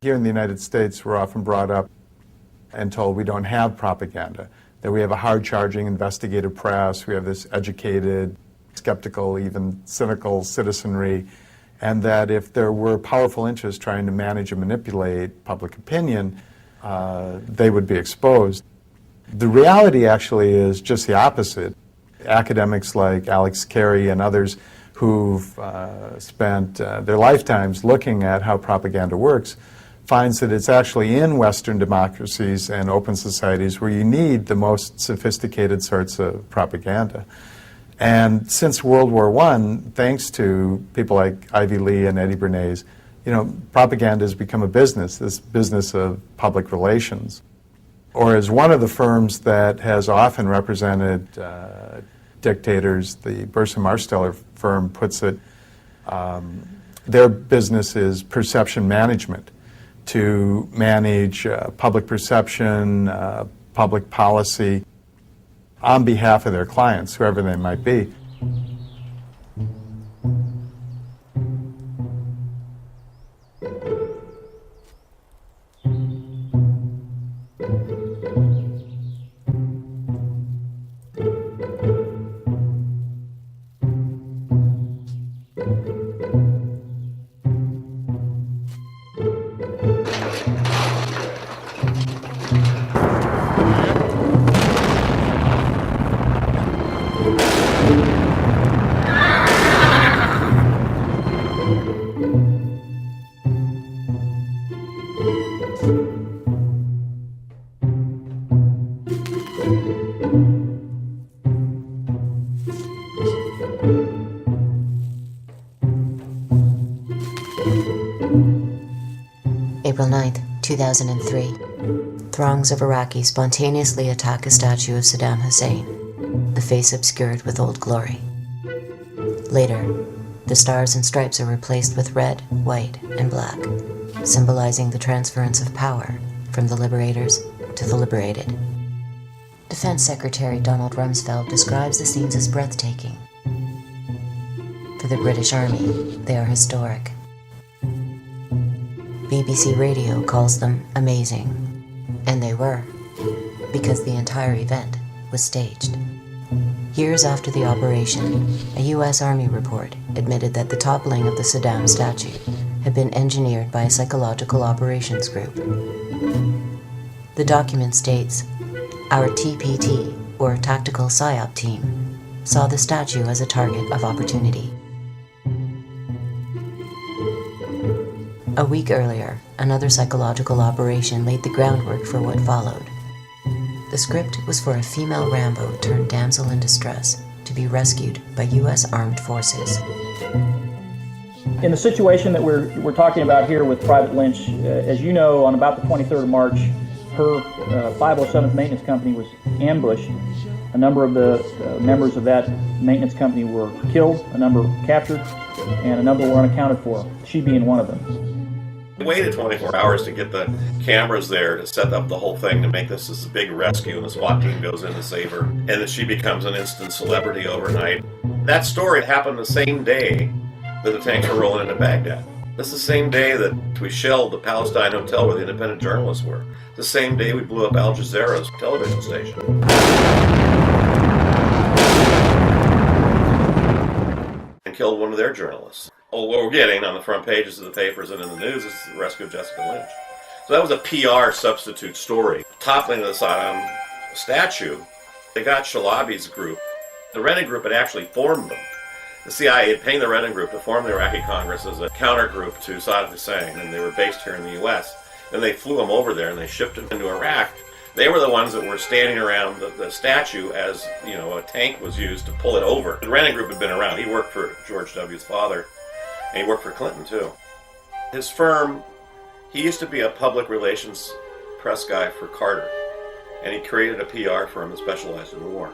Here in the United States, we're often brought up and told we don't have propaganda, that we have a hard-charging investigative press, we have this educated, skeptical, even cynical citizenry, and that if there were powerful interests trying to manage and manipulate public opinion, they would be exposed. The reality actually is just the opposite. Academics like Alex Carey and others who've spent their lifetimes looking at how propaganda works finds that it's actually in Western democracies and open societies where you need the most sophisticated sorts of propaganda. And since World War I, thanks to people like Ivy Lee and Eddie Bernays, propaganda has become a business, this business of public relations. Or as one of the firms that has often represented dictators, the Burson-Marsteller firm puts it, their business is perception management, to manage public perception, public policy on behalf of their clients, whoever they might be. April 9th, 2003. Throngs of Iraqis spontaneously attack a statue of Saddam Hussein, the face obscured with Old Glory. Later, the stars and stripes are replaced with red, white, and black, symbolizing the transference of power from the liberators to the liberated. Defense Secretary Donald Rumsfeld describes the scenes as breathtaking. For the British Army, they are historic. BBC Radio calls them amazing, and they were, because the entire event was staged. Years after the operation, a U.S. Army report admitted that the toppling of the Saddam statue had been engineered by a psychological operations group. The document states, "Our TPT, or Tactical PSYOP team, saw the statue as a target of opportunity." A week earlier, another psychological operation laid the groundwork for what followed. The script was for a female Rambo turned damsel in distress to be rescued by U.S. armed forces. In the situation that we're talking about here with Private Lynch, as you know, on about the 23rd of March, her 507th Maintenance Company was ambushed. A number of the members of that maintenance company were killed, a number captured, and a number were unaccounted for, she being one of them. We waited 24 hours to get the cameras there to set up the whole thing to make this big rescue, and the SWAT team goes in to save her, and then she becomes an instant celebrity overnight. That story happened the same day that the tanks were rolling into Baghdad. That's the same day that we shelled the Palestine hotel where the independent journalists were. The same day we blew up Al Jazeera's television station. And killed one of their journalists. What we're getting on the front pages of the papers and in the news is the rescue of Jessica Lynch. So that was a PR substitute story. Toppling of the Saddam statue, they got Shalabi's group. The Rennan group had actually formed them. The CIA had paid the Rennan group to form the Iraqi Congress as a counter group to Saddam Hussein, and they were based here in the U.S. And they flew them over there and they shipped them into Iraq. They were the ones that were standing around the statue as, a tank was used to pull it over. The Rennan group had been around. He worked for George W.'s father. And he worked for Clinton, too. His firm, he used to be a public relations press guy for Carter. And he created a PR firm that specialized in war.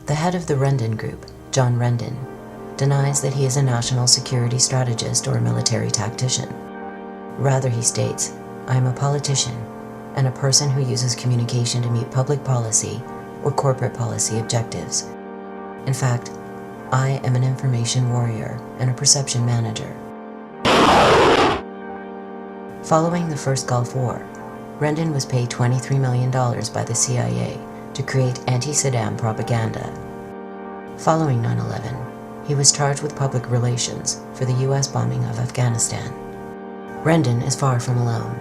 The head of the Rendon Group, John Rendon, denies that he is a national security strategist or a military tactician. Rather, he states, "I am a politician and a person who uses communication to meet public policy or corporate policy objectives. In fact, I am an information warrior and a perception manager." Following the first Gulf War, Rendon was paid $23 million by the CIA to create anti-Saddam propaganda. Following 9/11, he was charged with public relations for the US bombing of Afghanistan. Rendon is far from alone.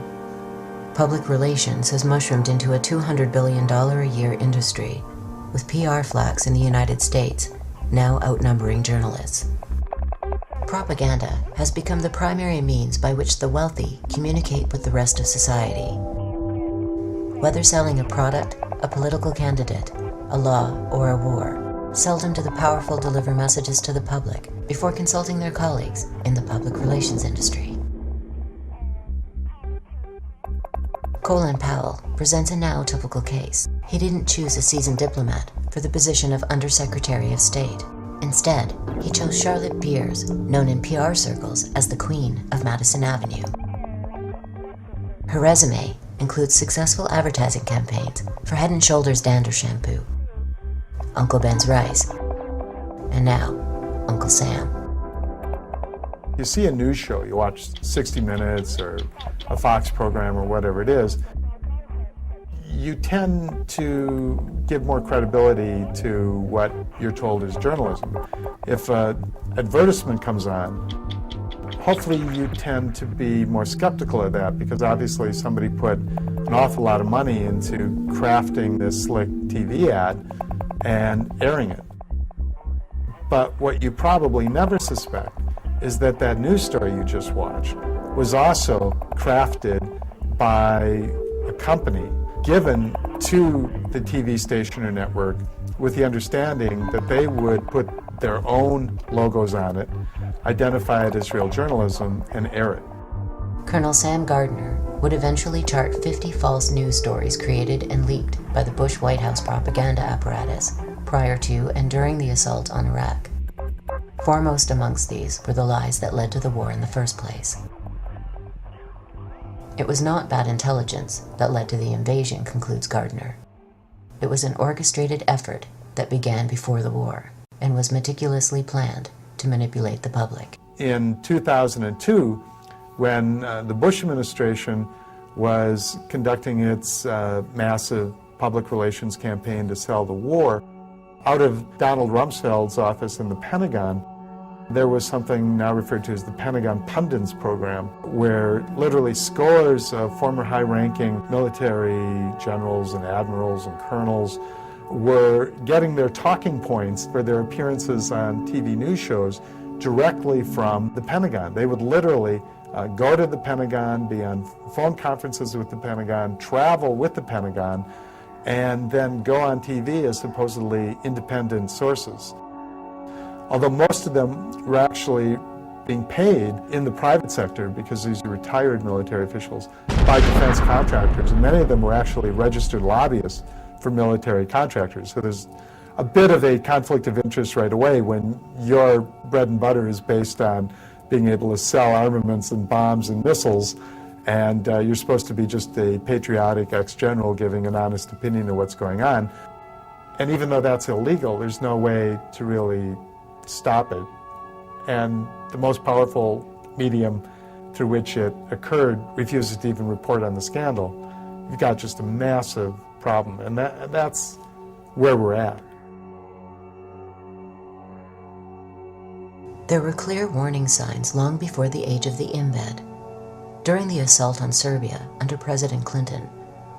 Public relations has mushroomed into a $200 billion a year industry, with PR flacks in the United States now outnumbering journalists. Propaganda has become the primary means by which the wealthy communicate with the rest of society. Whether selling a product, a political candidate, a law, or a war, seldom do the powerful deliver messages to the public before consulting their colleagues in the public relations industry. Colin Powell presents a now typical case. He didn't choose a seasoned diplomat for the position of Undersecretary of State. Instead, he chose Charlotte Beers, known in PR circles as the Queen of Madison Avenue. Her resume includes successful advertising campaigns for Head & Shoulders Dander Shampoo, Uncle Ben's Rice, and now, Uncle Sam. You see a news show, you watch 60 Minutes or a Fox program or whatever it is, you tend to give more credibility to what you're told is journalism. If an advertisement comes on, hopefully you tend to be more skeptical of that because obviously somebody put an awful lot of money into crafting this slick TV ad and airing it. But what you probably never suspect is that that news story you just watched was also crafted by a company given to the TV station or network with the understanding that they would put their own logos on it, identify it as real journalism, and air it. Colonel Sam Gardner would eventually chart 50 false news stories created and leaked by the Bush White House propaganda apparatus prior to and during the assault on Iraq. Foremost amongst these were the lies that led to the war in the first place. It was not bad intelligence that led to the invasion, concludes Gardner. It was an orchestrated effort that began before the war and was meticulously planned to manipulate the public. In 2002, when the Bush administration was conducting its massive public relations campaign to sell the war, out of Donald Rumsfeld's office in the Pentagon, there was something now referred to as the Pentagon Pundits Program, where literally scores of former high-ranking military generals and admirals and colonels were getting their talking points for their appearances on TV news shows directly from the Pentagon. They would literally go to the Pentagon, be on phone conferences with the Pentagon, travel with the Pentagon, and then go on TV as supposedly independent sources. Although most of them were actually being paid in the private sector because these are retired military officials by defense contractors, and many of them were actually registered lobbyists for military contractors. So there's a bit of a conflict of interest right away when your bread and butter is based on being able to sell armaments and bombs and missiles, and you're supposed to be just a patriotic ex-general giving an honest opinion of what's going on. And even though that's illegal, there's no way to really stop it. And the most powerful medium through which it occurred refuses to even report on the scandal. You've got just a massive problem, and that's where we're at. There were clear warning signs long before the age of the embed. During the assault on Serbia under President Clinton,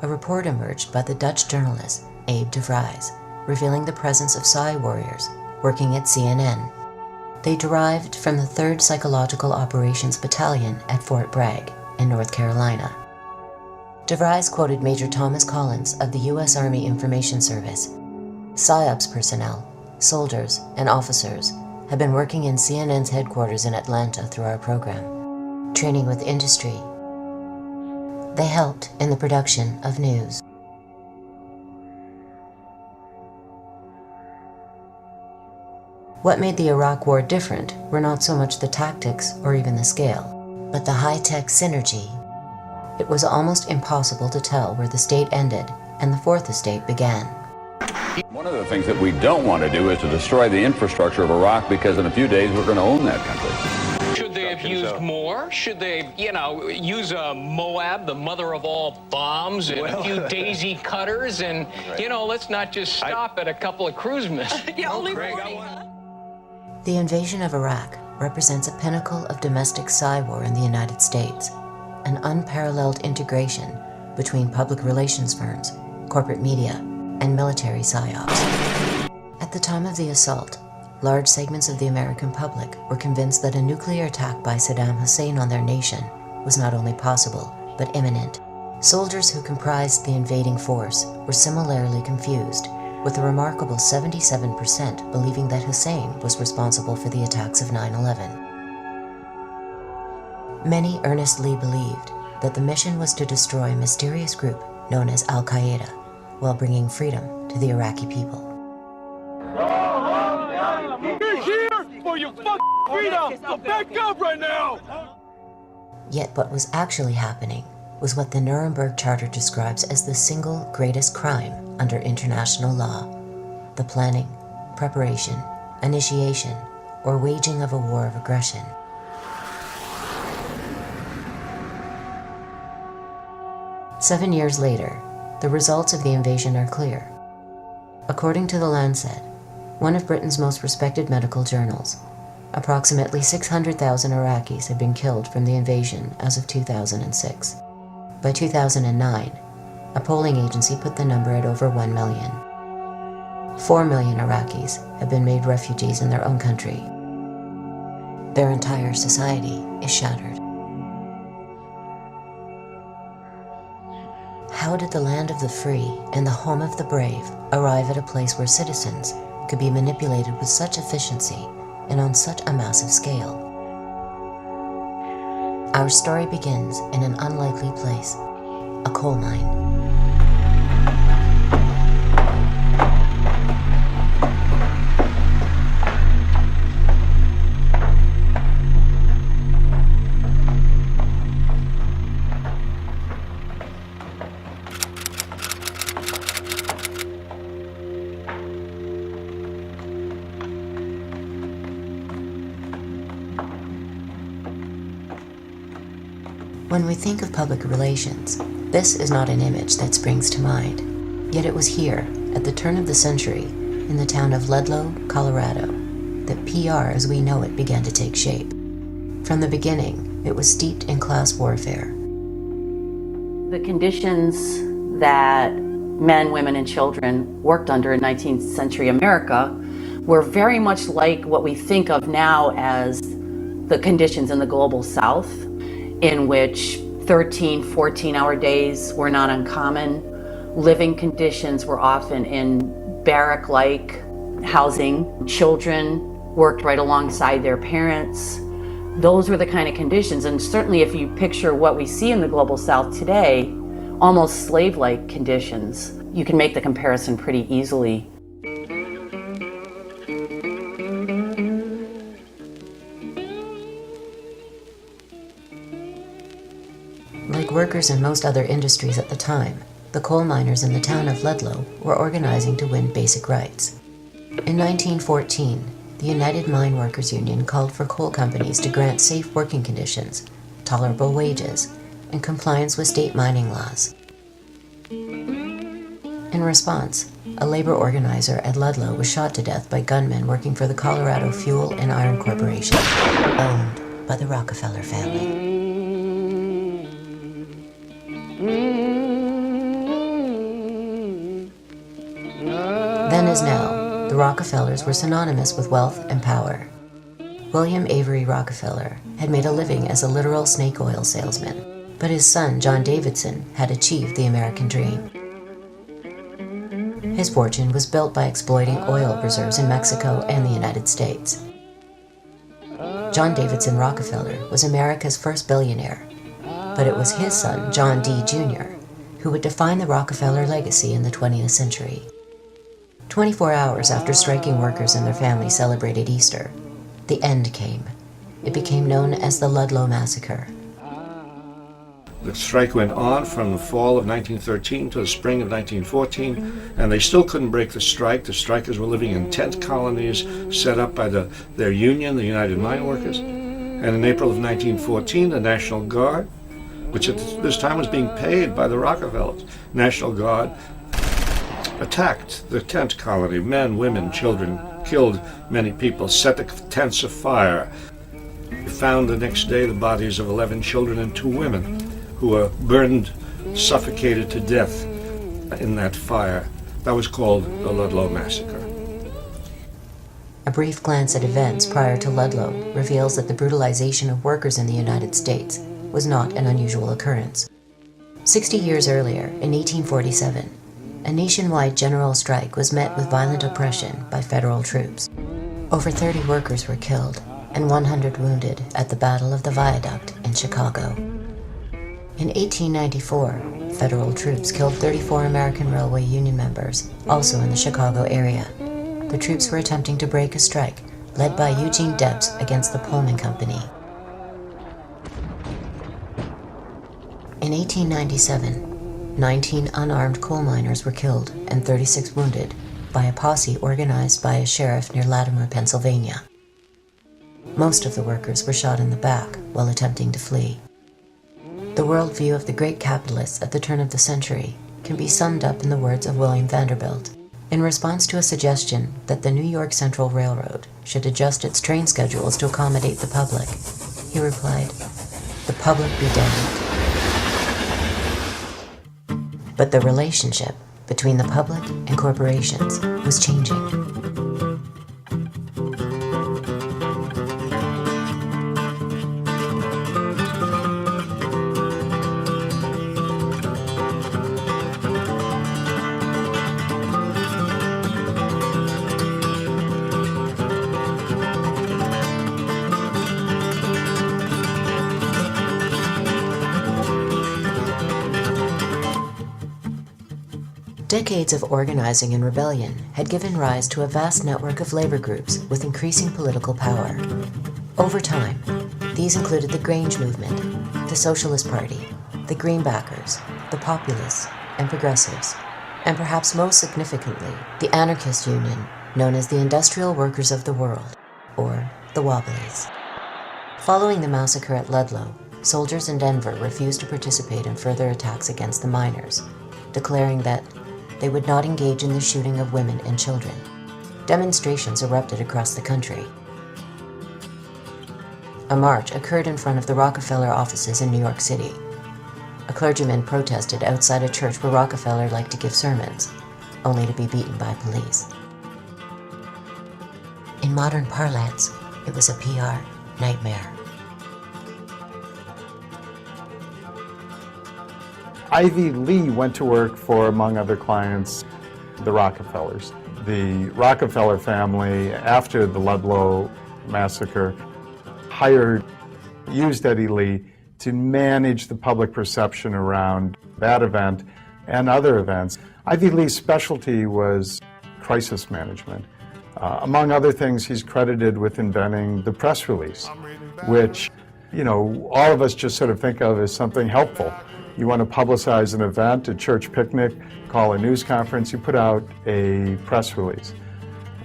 a report emerged by the Dutch journalist Abe de Vries, revealing the presence of Psy warriors working at CNN. They derived from the 3rd Psychological Operations Battalion at Fort Bragg in North Carolina. De Vries quoted Major Thomas Collins of the U.S. Army Information Service. PSYOPs personnel, soldiers, and officers have been working in CNN's headquarters in Atlanta through our program, training with industry. They helped in the production of news. What made the Iraq War different were not so much the tactics or even the scale, but the high-tech synergy. It was almost impossible to tell where the state ended and the Fourth Estate began. One of the things that we don't want to do is to destroy the infrastructure of Iraq, because in a few days we're going to own that country. Should there have used more? Should they, use a Moab, the mother of all bombs, and a few daisy cutters, and, let's not just stop at a couple of cruise missiles. Only 40, huh? The invasion of Iraq represents a pinnacle of domestic Psywar in the United States, an unparalleled integration between public relations firms, corporate media, and military psyops. At the time of the assault, large segments of the American public were convinced that a nuclear attack by Saddam Hussein on their nation was not only possible, but imminent. Soldiers who comprised the invading force were similarly confused, with a remarkable 77% believing that Hussein was responsible for the attacks of 9/11. Many earnestly believed that the mission was to destroy a mysterious group known as Al-Qaeda, while bringing freedom to the Iraqi people. We're here for your fucking freedom! So back up right now! Yet what was actually happening was what the Nuremberg Charter describes as the single greatest crime under international law: the planning, preparation, initiation, or waging of a war of aggression. Seven years later, the results of the invasion are clear. According to The Lancet, one of Britain's most respected medical journals, approximately 600,000 Iraqis had been killed from the invasion as of 2006. By 2009, a polling agency put the number at over 1 million. 4 million Iraqis have been made refugees in their own country. Their entire society is shattered. How did the land of the free and the home of the brave arrive at a place where citizens could be manipulated with such efficiency and on such a massive scale? Our story begins in an unlikely place, a coal mine. When we think of public relations, this is not an image that springs to mind. Yet it was here, at the turn of the century, in the town of Ludlow, Colorado, that PR as we know it began to take shape. From the beginning, it was steeped in class warfare. The conditions that men, women, and children worked under in 19th century America were very much like what we think of now as the conditions in the global South, in which 13, 14-hour days were not uncommon. Living conditions were often in barrack-like housing. Children worked right alongside their parents. Those were the kind of conditions, and certainly if you picture what we see in the global South today, almost slave-like conditions, you can make the comparison pretty easily. Like workers in most other industries at the time, the coal miners in the town of Ludlow were organizing to win basic rights. In 1914, the United Mine Workers Union called for coal companies to grant safe working conditions, tolerable wages, and compliance with state mining laws. In response, a labor organizer at Ludlow was shot to death by gunmen working for the Colorado Fuel and Iron Corporation, owned by the Rockefeller family. Then as now, the Rockefellers were synonymous with wealth and power. William Avery Rockefeller had made a living as a literal snake oil salesman, but his son, John Davidson, had achieved the American dream. His fortune was built by exploiting oil reserves in Mexico and the United States. John Davidson Rockefeller was America's first billionaire, but it was his son, John D. Jr., who would define the Rockefeller legacy in the 20th century. 24 hours after striking workers and their families celebrated Easter, the end came. It became known as the Ludlow Massacre. The strike went on from the fall of 1913 to the spring of 1914, and they still couldn't break the strike. The strikers were living in tent colonies set up by their union, the United Mine Workers. And in April of 1914, the National Guard, which at this time was being paid by the Rockefellers, National Guard, attacked the tent colony. Men, women, children, killed many people, set the tents afire. Found the next day the bodies of 11 children and 2 women who were burned, suffocated to death in that fire. That was called the Ludlow Massacre. A brief glance at events prior to Ludlow reveals that the brutalization of workers in the United States was not an unusual occurrence. 60 years earlier, in 1847, a nationwide general strike was met with violent oppression by federal troops. Over 30 workers were killed and 100 wounded at the Battle of the Viaduct in Chicago. In 1894, federal troops killed 34 American Railway Union members, also in the Chicago area. The troops were attempting to break a strike led by Eugene Debs against the Pullman Company. In 1897, 19 unarmed coal miners were killed and 36 wounded by a posse organized by a sheriff near Latimer, Pennsylvania. Most of the workers were shot in the back while attempting to flee. The worldview of the great capitalists at the turn of the century can be summed up in the words of William Vanderbilt. In response to a suggestion that the New York Central Railroad should adjust its train schedules to accommodate the public, he replied, "The public be damned." But the relationship between the public and corporations was changing. Decades of organizing and rebellion had given rise to a vast network of labor groups with increasing political power. Over time, these included the Grange Movement, the Socialist Party, the Greenbackers, the Populists, and Progressives, and perhaps most significantly, the anarchist union known as the Industrial Workers of the World, or the Wobblies. Following the massacre at Ludlow, soldiers in Denver refused to participate in further attacks against the miners, declaring that they would not engage in the shooting of women and children. Demonstrations erupted across the country. A march occurred in front of the Rockefeller offices in New York City. A clergyman protested outside a church where Rockefeller liked to give sermons, only to be beaten by police. In modern parlance, it was a PR nightmare. Ivy Lee went to work for, among other clients, the Rockefellers. The Rockefeller family, after the Ludlow massacre, used Eddie Lee to manage the public perception around that event and other events. Ivy Lee's specialty was crisis management. Among other things, he's credited with inventing the press release, which, all of us just sort of think of as something helpful. You want to publicize an event, a church picnic, call a news conference, you put out a press release.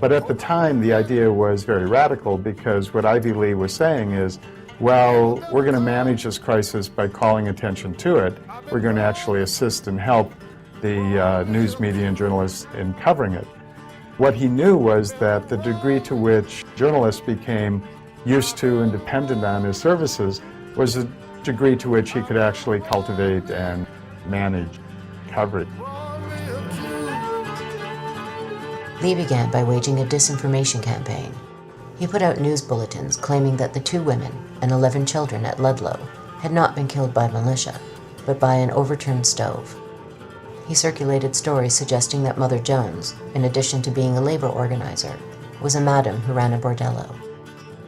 But at the time, the idea was very radical because what Ivy Lee was saying is, well, we're going to manage this crisis by calling attention to it. We're going to actually assist and help the news media and journalists in covering it. What he knew was that the degree to which journalists became used to and dependent on his services was the degree to which he could actually cultivate and manage coverage. Lee began by waging a disinformation campaign. He put out news bulletins claiming that the 2 women and 11 children at Ludlow had not been killed by militia, but by an overturned stove. He circulated stories suggesting that Mother Jones, in addition to being a labor organizer, was a madam who ran a bordello.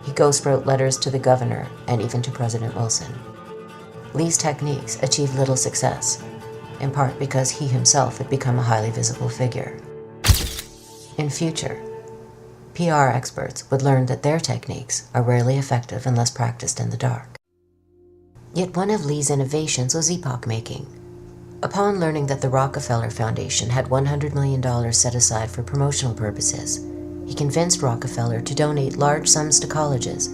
He ghost-wrote letters to the governor and even to President Wilson. Lee's techniques achieved little success, in part because he himself had become a highly visible figure. In future, PR experts would learn that their techniques are rarely effective unless practiced in the dark. Yet one of Lee's innovations was epoch-making. Upon learning that the Rockefeller Foundation had $100 million set aside for promotional purposes, he convinced Rockefeller to donate large sums to colleges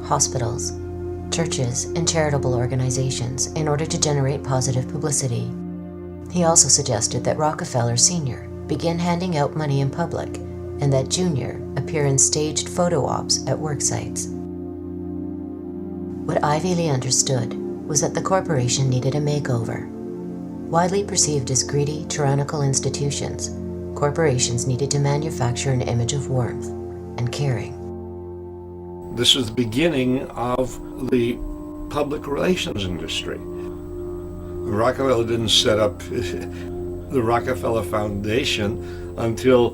hospitals, churches, and charitable organizations in order to generate positive publicity. He also suggested that Rockefeller Sr. begin handing out money in public and that Jr. appear in staged photo ops at work sites. What Ivy Lee understood was that the corporation needed a makeover. Widely perceived as greedy, tyrannical institutions, corporations needed to manufacture an image of warmth and caring. This was the beginning of the public relations industry. Rockefeller didn't set up the Rockefeller Foundation until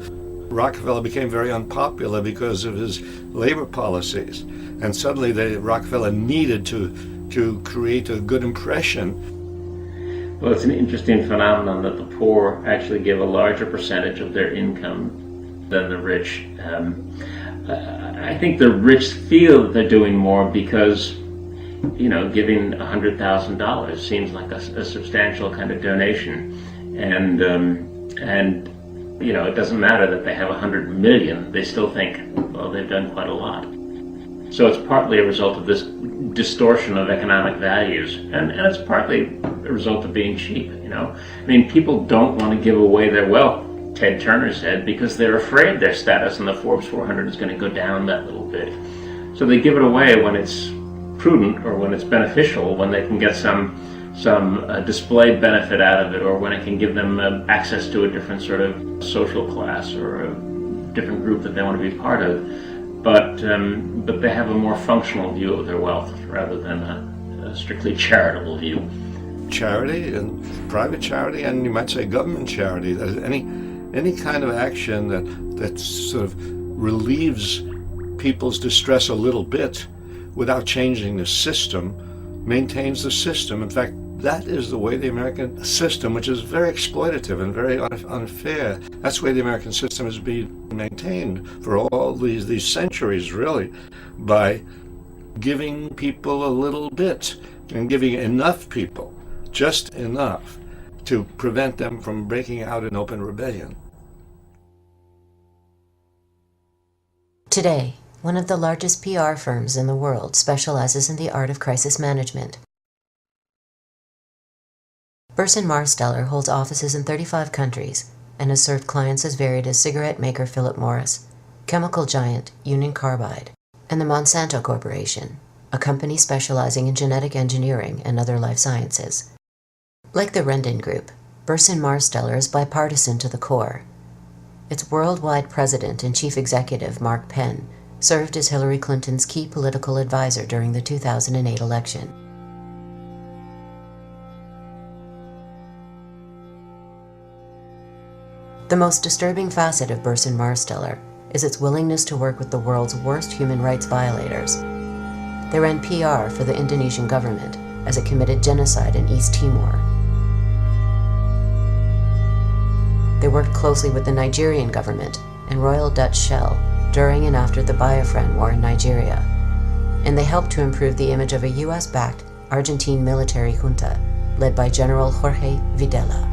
Rockefeller became very unpopular because of his labor policies. And suddenly Rockefeller needed to create a good impression. Well, it's an interesting phenomenon that the poor actually give a larger percentage of their income than the rich. I think the rich feel that they're doing more because, you know, giving $100,000 seems like a substantial kind of donation, and you know, it doesn't matter that they have 100 million. They still think, well, they've done quite a lot. So it's partly a result of this distortion of economic values, and it's partly a result of being cheap. You know, I mean, people don't want to give away their wealth, Ted Turner said, because they're afraid their status in the Forbes 400 is going to go down that little bit. So they give it away when it's prudent or when it's beneficial, when they can get some displayed benefit out of it, or when it can give them access to a different sort of social class or a different group that they want to be part of. But they have a more functional view of their wealth rather than a strictly charitable view. Charity and private charity, and you might say government charity. Any kind of action that sort of relieves people's distress a little bit without changing the system maintains the system. In fact, that is the way the American system, which is very exploitative and very unfair, that's the way the American system has been maintained for all these centuries, really, by giving people a little bit and giving enough people, just enough, to prevent them from breaking out in open rebellion. Today, one of the largest PR firms in the world specializes in the art of crisis management. Burson Marsteller holds offices in 35 countries and has served clients as varied as cigarette maker Philip Morris, chemical giant Union Carbide, and the Monsanto Corporation, a company specializing in genetic engineering and other life sciences. Like the Rendon Group, Burson Marsteller is bipartisan to the core. Its worldwide president and chief executive, Mark Penn, served as Hillary Clinton's key political advisor during the 2008 election. The most disturbing facet of Burson Marsteller is its willingness to work with the world's worst human rights violators. They ran PR for the Indonesian government as it committed genocide in East Timor. They worked closely with the Nigerian government and Royal Dutch Shell during and after the Biafran War in Nigeria, and they helped to improve the image of a US-backed Argentine military junta led by General Jorge Videla.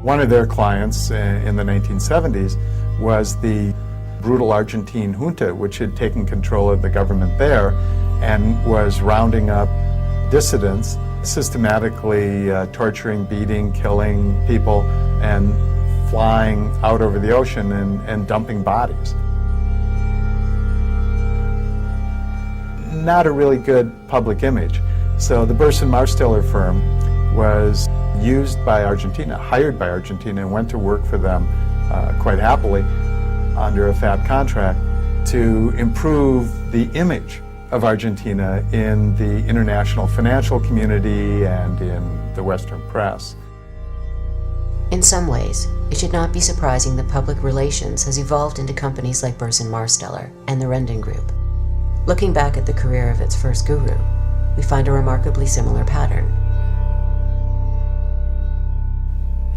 One of their clients in the 1970s was the brutal Argentine junta, which had taken control of the government there and was rounding up dissidents, systematically torturing, beating, killing people, and flying out over the ocean and dumping bodies. Not a really good public image. So the Burson Marsteller firm was used by Argentina, hired by Argentina, and went to work for them quite happily under a fat contract to improve the image of Argentina in the international financial community and in the Western press. In some ways, it should not be surprising that public relations has evolved into companies like Burson Marsteller and the Rendon Group. Looking back at the career of its first guru, we find a remarkably similar pattern.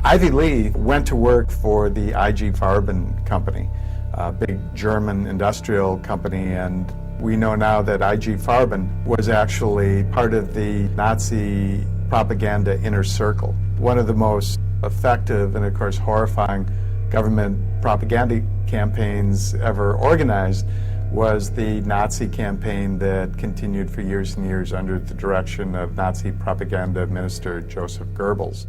Ivy Lee went to work for the IG Farben company, a big German industrial company, and we know now that IG Farben was actually part of the Nazi propaganda inner circle. One of the most effective and, of course, horrifying government propaganda campaigns ever organized was the Nazi campaign that continued for years and years under the direction of Nazi propaganda minister Joseph Goebbels.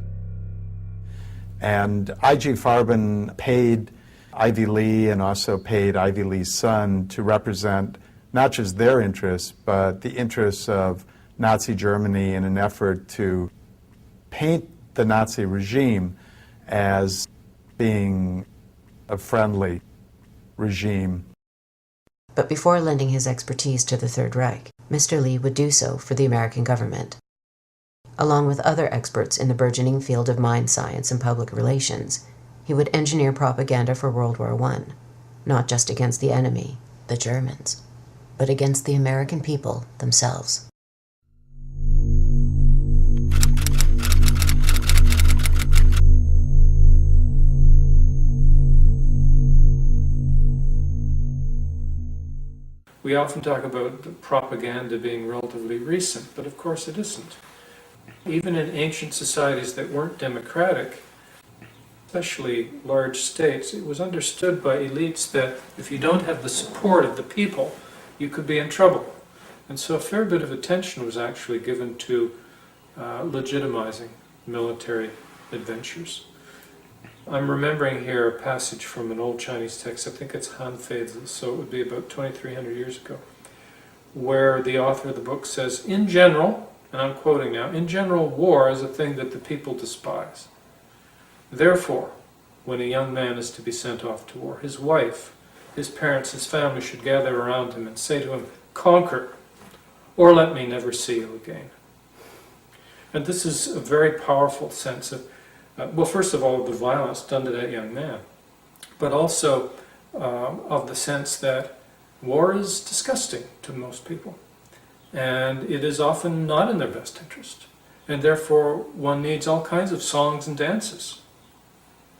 And I.G. Farben paid Ivy Lee and also paid Ivy Lee's son to represent not just their interests, but the interests of Nazi Germany in an effort to paint the Nazi regime as being a friendly regime. But before lending his expertise to the Third Reich, Mr. Lee would do so for the American government. Along with other experts in the burgeoning field of mind science and public relations, he would engineer propaganda for World War I, not just against the enemy, the Germans, but against the American people themselves. We often talk about the propaganda being relatively recent, but of course it isn't. Even in ancient societies that weren't democratic, especially large states, it was understood by elites that if you don't have the support of the people, you could be in trouble. And so a fair bit of attention was actually given to legitimizing military adventures. I'm remembering here a passage from an old Chinese text, I think it's Han Feizi, so it would be about 2,300 years ago, where the author of the book says, in general, and I'm quoting now, in general, war is a thing that the people despise. Therefore, when a young man is to be sent off to war, his wife, his parents, his family should gather around him and say to him, conquer, or let me never see you again. And this is a very powerful sense of well, first of all, the violence done to that young man, but also of the sense that war is disgusting to most people, and it is often not in their best interest, and therefore one needs all kinds of songs and dances.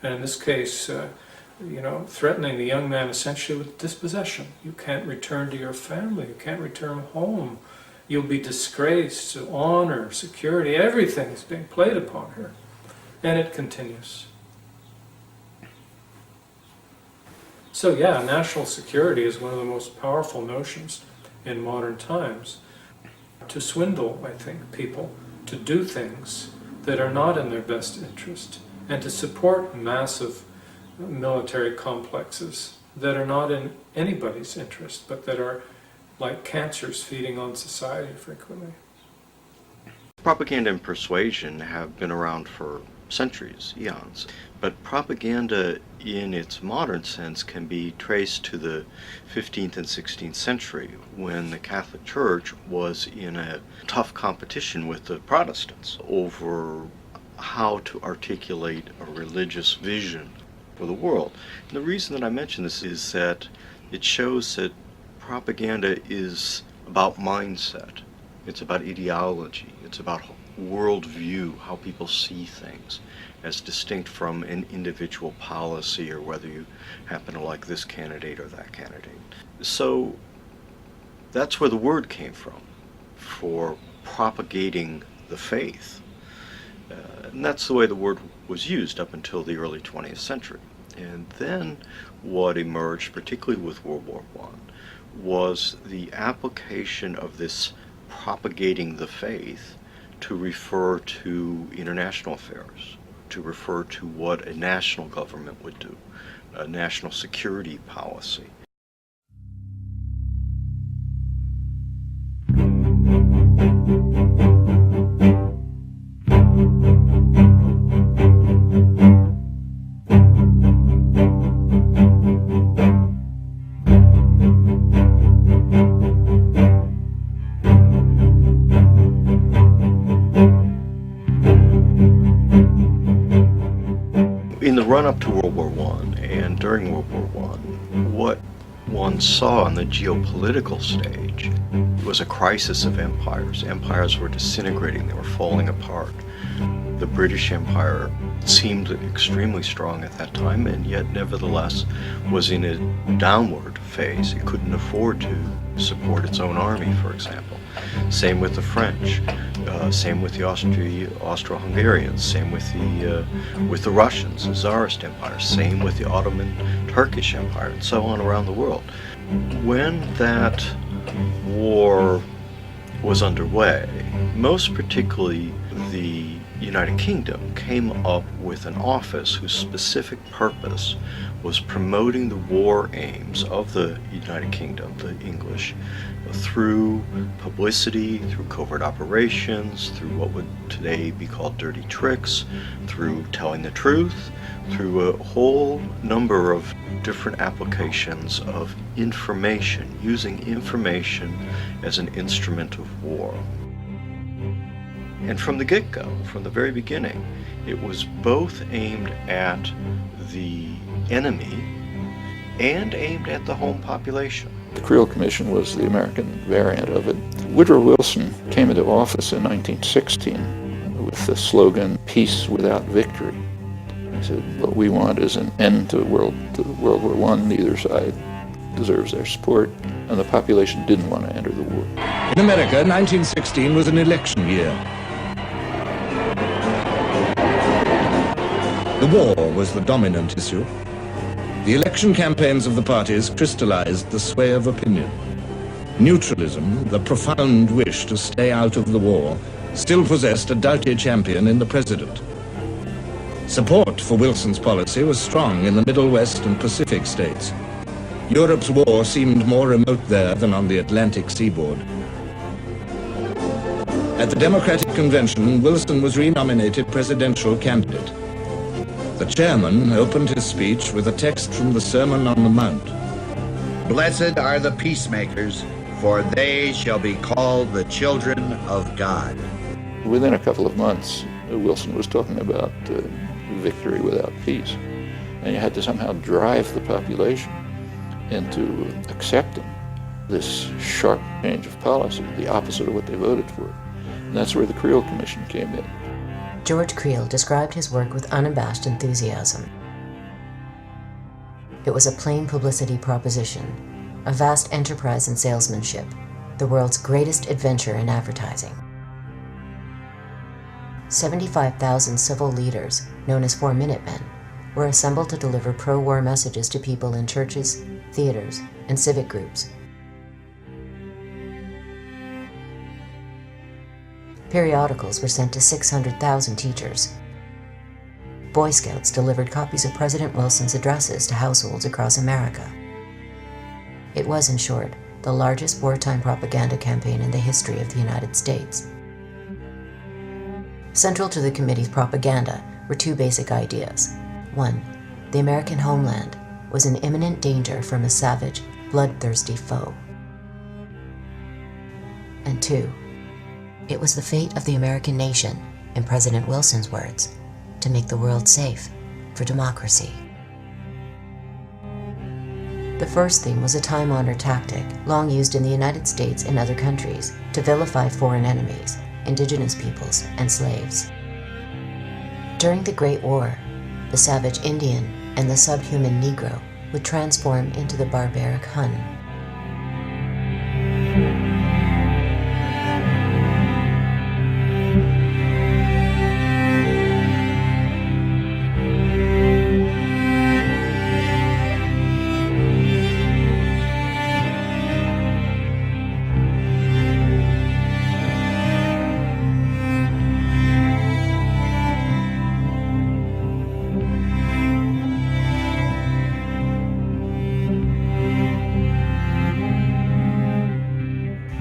And in this case, threatening the young man essentially with dispossession. You can't return to your family, you can't return home, you'll be disgraced, honor, security, everything is being played upon her. And it continues. So yeah, national security is one of the most powerful notions in modern times. To swindle, I think, people to do things that are not in their best interest, and to support massive military complexes that are not in anybody's interest, but that are like cancers feeding on society frequently. Propaganda and persuasion have been around for centuries, eons, but propaganda in its modern sense can be traced to the 15th and 16th century when the Catholic Church was in a tough competition with the Protestants over how to articulate a religious vision for the world. And the reason that I mention this is that it shows that propaganda is about mindset, it's about ideology, it's about worldview, how people see things, as distinct from an individual policy or whether you happen to like this candidate or that candidate. So that's where the word came from, for propagating the faith. And that's the way the word was used up until the early 20th century. And then what emerged, particularly with World War I, was the application of this propagating the faith to refer to international affairs, to refer to what a national government would do, a national security policy. In the run-up to World War I and during World War I, what one saw on the geopolitical stage was a crisis of empires. Empires were disintegrating, they were falling apart. The British Empire seemed extremely strong at that time, and yet nevertheless was in a downward phase. It couldn't afford to support its own army, for example. Same with the French, same with the Austro-Hungarians, same with the Russians, the Tsarist Empire, same with the Ottoman Turkish Empire, and so on around the world. When that war was underway, most particularly the United Kingdom came up with an office whose specific purpose was promoting the war aims of the United Kingdom, the English, through publicity, through covert operations, through what would today be called dirty tricks, through telling the truth, through a whole number of different applications of information, using information as an instrument of war. And from the get-go, from the very beginning, it was both aimed at the enemy and aimed at the home population. The Creel Commission was the American variant of it. Woodrow Wilson came into office in 1916 with the slogan, "Peace without victory." He said, what we want is an end to World War I. Neither side deserves their support, and the population didn't want to enter the war. In America, 1916 was an election year. The war was the dominant issue. The election campaigns of the parties crystallized the sway of opinion. Neutralism, the profound wish to stay out of the war, still possessed a doughty champion in the president. Support for Wilson's policy was strong in the Middle West and Pacific states. Europe's war seemed more remote there than on the Atlantic seaboard. At the Democratic Convention, Wilson was renominated presidential candidate. The chairman opened his speech with a text from the Sermon on the Mount. Blessed are the peacemakers, for they shall be called the children of God. Within a couple of months, Wilson was talking about victory without peace. And you had to somehow drive the population into accepting this sharp change of policy, the opposite of what they voted for. And that's where the Creel Commission came in. George Creel described his work with unabashed enthusiasm. It was a plain publicity proposition, a vast enterprise in salesmanship, the world's greatest adventure in advertising. 75,000 civil leaders, known as 4 Minutemen, were assembled to deliver pro-war messages to people in churches, theaters, and civic groups. Periodicals were sent to 600,000 teachers. Boy Scouts delivered copies of President Wilson's addresses to households across America. It was, in short, the largest wartime propaganda campaign in the history of the United States. Central to the committee's propaganda were 2 basic ideas. 1. The American homeland was in imminent danger from a savage, bloodthirsty foe. And 2. It was the fate of the American nation, in President Wilson's words, to make the world safe for democracy. The first theme was a time-honored tactic, long used in the United States and other countries, to vilify foreign enemies, indigenous peoples, and slaves. During the Great War, the savage Indian and the subhuman Negro would transform into the barbaric Hun.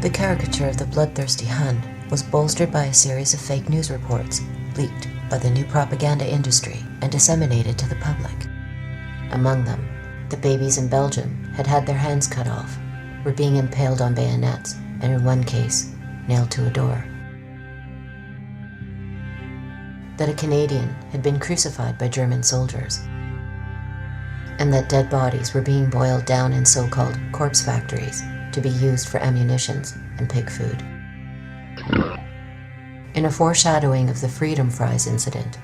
The caricature of the bloodthirsty Hun was bolstered by a series of fake news reports leaked by the new propaganda industry and disseminated to the public. Among them, the babies in Belgium had had their hands cut off, were being impaled on bayonets, and in one case, nailed to a door. That a Canadian had been crucified by German soldiers, and that dead bodies were being boiled down in so-called corpse factories to be used for ammunitions and pig food. In a foreshadowing of the Freedom Fries incident,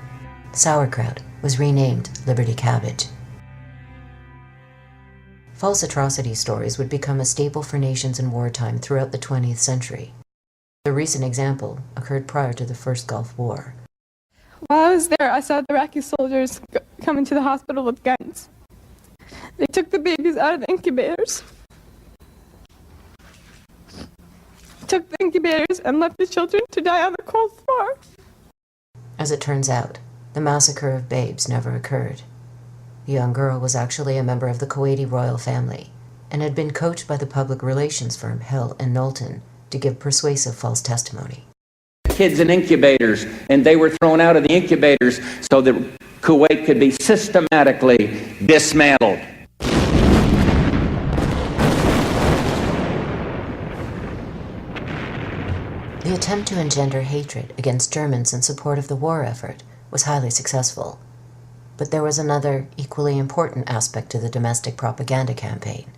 sauerkraut was renamed Liberty Cabbage. False atrocity stories would become a staple for nations in wartime throughout the 20th century. The recent example occurred prior to the First Gulf War. While I was there, I saw the Iraqi soldiers come into the hospital with guns. They took the babies out of the incubators. Took the incubators and left the children to die on the cold floor. As it turns out, the massacre of babes never occurred. The young girl was actually a member of the Kuwaiti royal family and had been coached by the public relations firm Hill and Knowlton to give persuasive false testimony. Kids in incubators, and they were thrown out of the incubators so that Kuwait could be systematically dismantled. The attempt to engender hatred against Germans in support of the war effort was highly successful. But there was another, equally important aspect to the domestic propaganda campaign.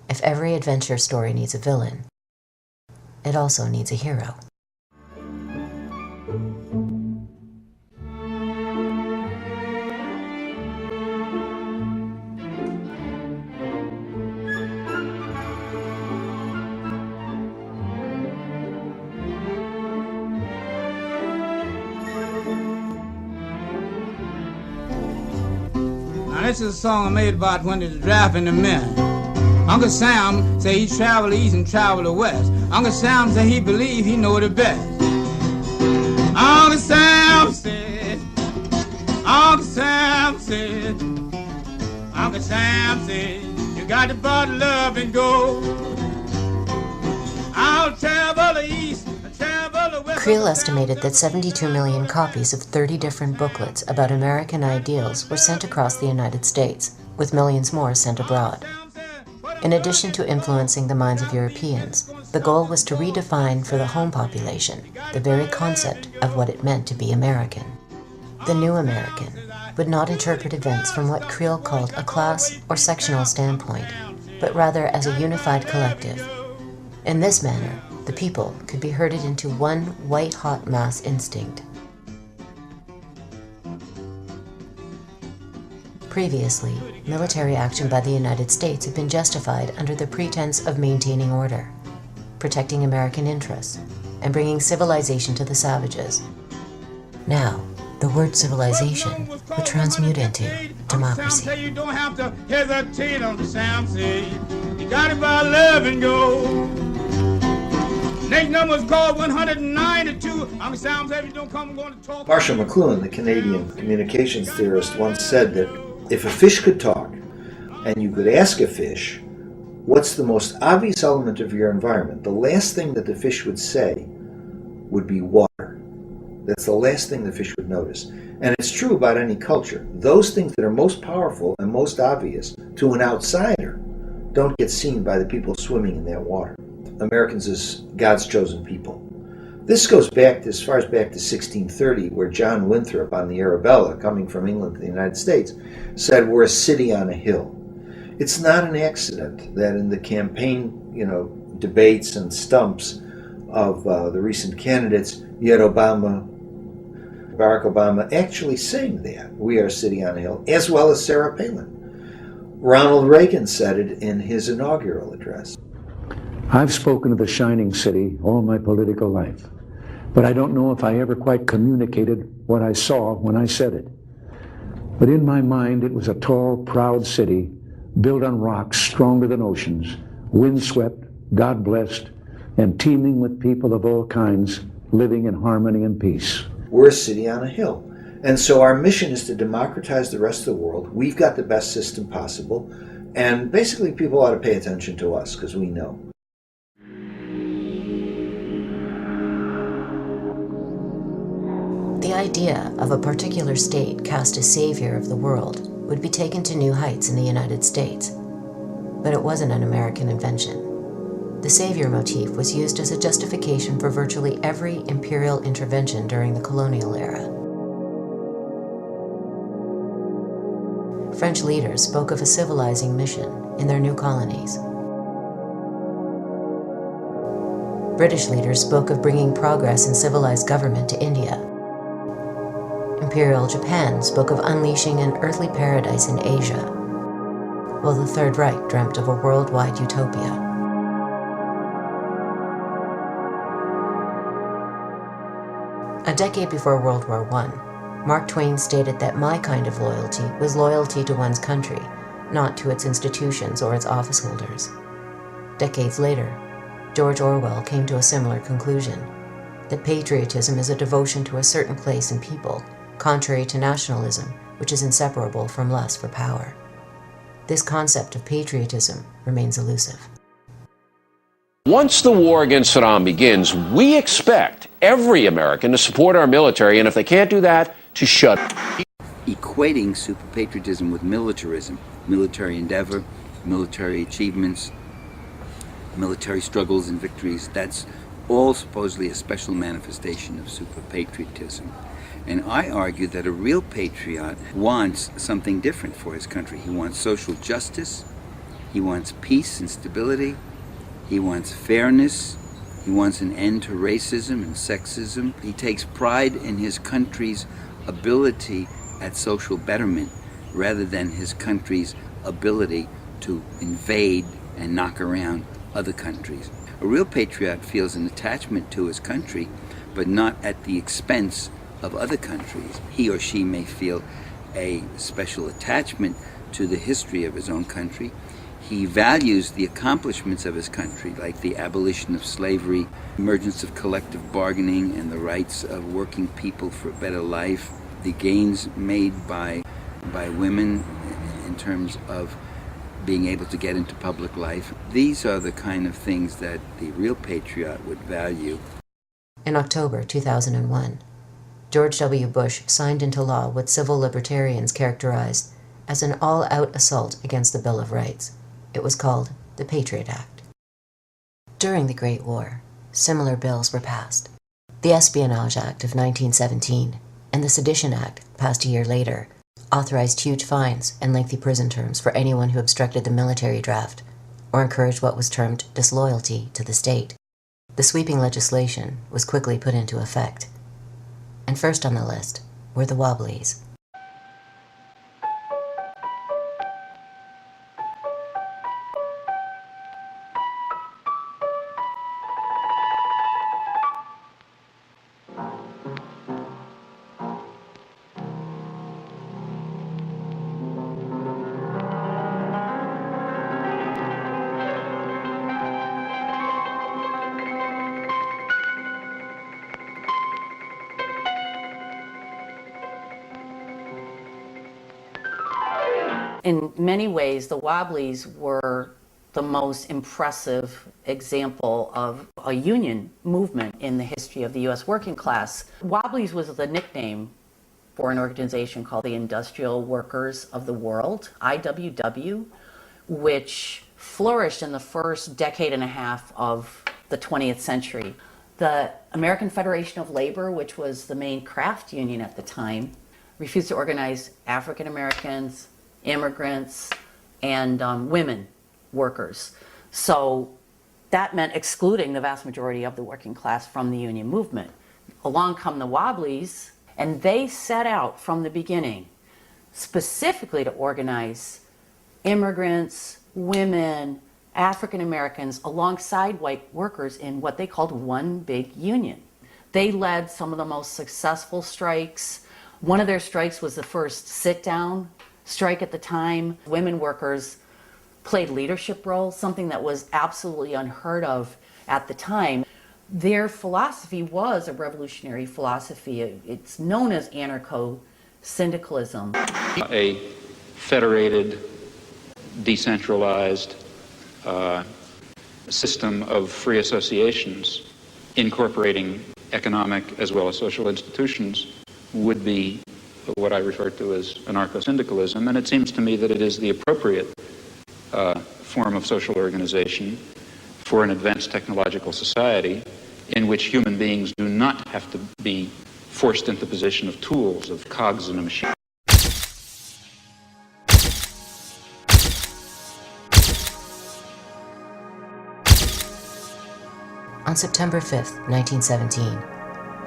If every adventure story needs a villain, it also needs a hero. Now, this is a song I made about when they're drafting the men. Uncle Sam say he travel east and travel to west. Uncle Sam say he believe he know the best. Uncle Sam said, Uncle Sam said, Uncle Sam said, you got to bottle up and go. I'll travel the east. Creel estimated that 72 million copies of 30 different booklets about American ideals were sent across the United States, with millions more sent abroad. In addition to influencing the minds of Europeans, the goal was to redefine for the home population the very concept of what it meant to be American. The new American would not interpret events from what Creel called a class or sectional standpoint, but rather as a unified collective. In this manner, the people could be herded into one white-hot mass instinct. Previously, military action by the United States had been justified under the pretense of maintaining order, protecting American interests, and bringing civilization to the savages. Now, the word civilization would transmute into democracy. You don't have to hesitate on the Sam say. You got it by love and go. Next number is called 192. I'm Sam say if you don't come, I'm going to talk. Marshall McLuhan, the Canadian communications theorist, once said that if a fish could talk, and you could ask a fish, what's the most obvious element of your environment? The last thing that the fish would say would be water. That's the last thing the fish would notice. And it's true about any culture. Those things that are most powerful and most obvious to an outsider don't get seen by the people swimming in that water. Americans as God's chosen people. This goes back as far as back to 1630, where John Winthrop on the Arabella, coming from England to the United States, said, we're a city on a hill. It's not an accident that in the campaign, debates and stumps of the recent candidates, you had Barack Obama actually saying that, we are a city on a hill, as well as Sarah Palin. Ronald Reagan said it in his inaugural address. I've spoken of the shining city all my political life, but I don't know if I ever quite communicated what I saw when I said it. But in my mind, it was a tall, proud city built on rocks stronger than oceans, windswept, God-blessed, and teeming with people of all kinds living in harmony and peace. We're a city on a hill. And so our mission is to democratize the rest of the world. We've got the best system possible. And basically people ought to pay attention to us because we know. The idea of a particular state cast as savior of the world would be taken to new heights in the United States. But it wasn't an American invention. The savior motif was used as a justification for virtually every imperial intervention during the colonial era. French leaders spoke of a civilizing mission in their new colonies. British leaders spoke of bringing progress in civilized government to India. Imperial Japan spoke of unleashing an earthly paradise in Asia, while the Third Reich dreamt of a worldwide utopia. A decade before World War I, Mark Twain stated that my kind of loyalty was loyalty to one's country, not to its institutions or its office holders. Decades later, George Orwell came to a similar conclusion, that patriotism is a devotion to a certain place and people, contrary to nationalism, which is inseparable from lust for power. This concept of patriotism remains elusive. Once the war against Saddam begins, we expect every American to support our military, and if they can't do that, to shut up. Equating super patriotism with militarism, military endeavor, military achievements, military struggles and victories, that's all supposedly a special manifestation of super patriotism. And I argue that a real patriot wants something different for his country. He wants social justice, he wants peace and stability, he wants fairness, he wants an end to racism and sexism. He takes pride in his country's ability at social betterment rather than his country's ability to invade and knock around other countries. A real patriot feels an attachment to his country, but not at the expense of other countries. He or she may feel a special attachment to the history of his own country. He values the accomplishments of his country, like the abolition of slavery, emergence of collective bargaining and the rights of working people for a better life, the gains made by women in terms of being able to get into public life. These are the kind of things that the real patriot would value. In October 2001, George W. Bush signed into law what civil libertarians characterized as an all-out assault against the Bill of Rights. It was called the Patriot Act. During the Great War, similar bills were passed. The Espionage Act of 1917 and the Sedition Act, passed a year later, authorized huge fines and lengthy prison terms for anyone who obstructed the military draft or encouraged what was termed disloyalty to the state. The sweeping legislation was quickly put into effect. And first on the list were the Wobblies. In many ways, the Wobblies were the most impressive example of a union movement in the history of the U.S. working class. Wobblies was the nickname for an organization called the Industrial Workers of the World, IWW, which flourished in the first decade and a half of the 20th century. The American Federation of Labor, which was the main craft union at the time, refused to organize African Americans, immigrants, and women workers. So that meant excluding the vast majority of the working class from the union movement. Along come the Wobblies, and they set out from the beginning specifically to organize immigrants, women, African Americans alongside white workers in what they called one big union. They led some of the most successful strikes. One of their strikes was the first sit-down strike at the time. Women workers played leadership roles, something that was absolutely unheard of at the time. Their philosophy was a revolutionary philosophy. It's known as anarcho-syndicalism. A federated, decentralized system of free associations incorporating economic as well as social institutions would be what I refer to as anarcho-syndicalism, and it seems to me that it is the appropriate form of social organization for an advanced technological society in which human beings do not have to be forced into the position of tools, of cogs in a machine. On September 5th, 1917,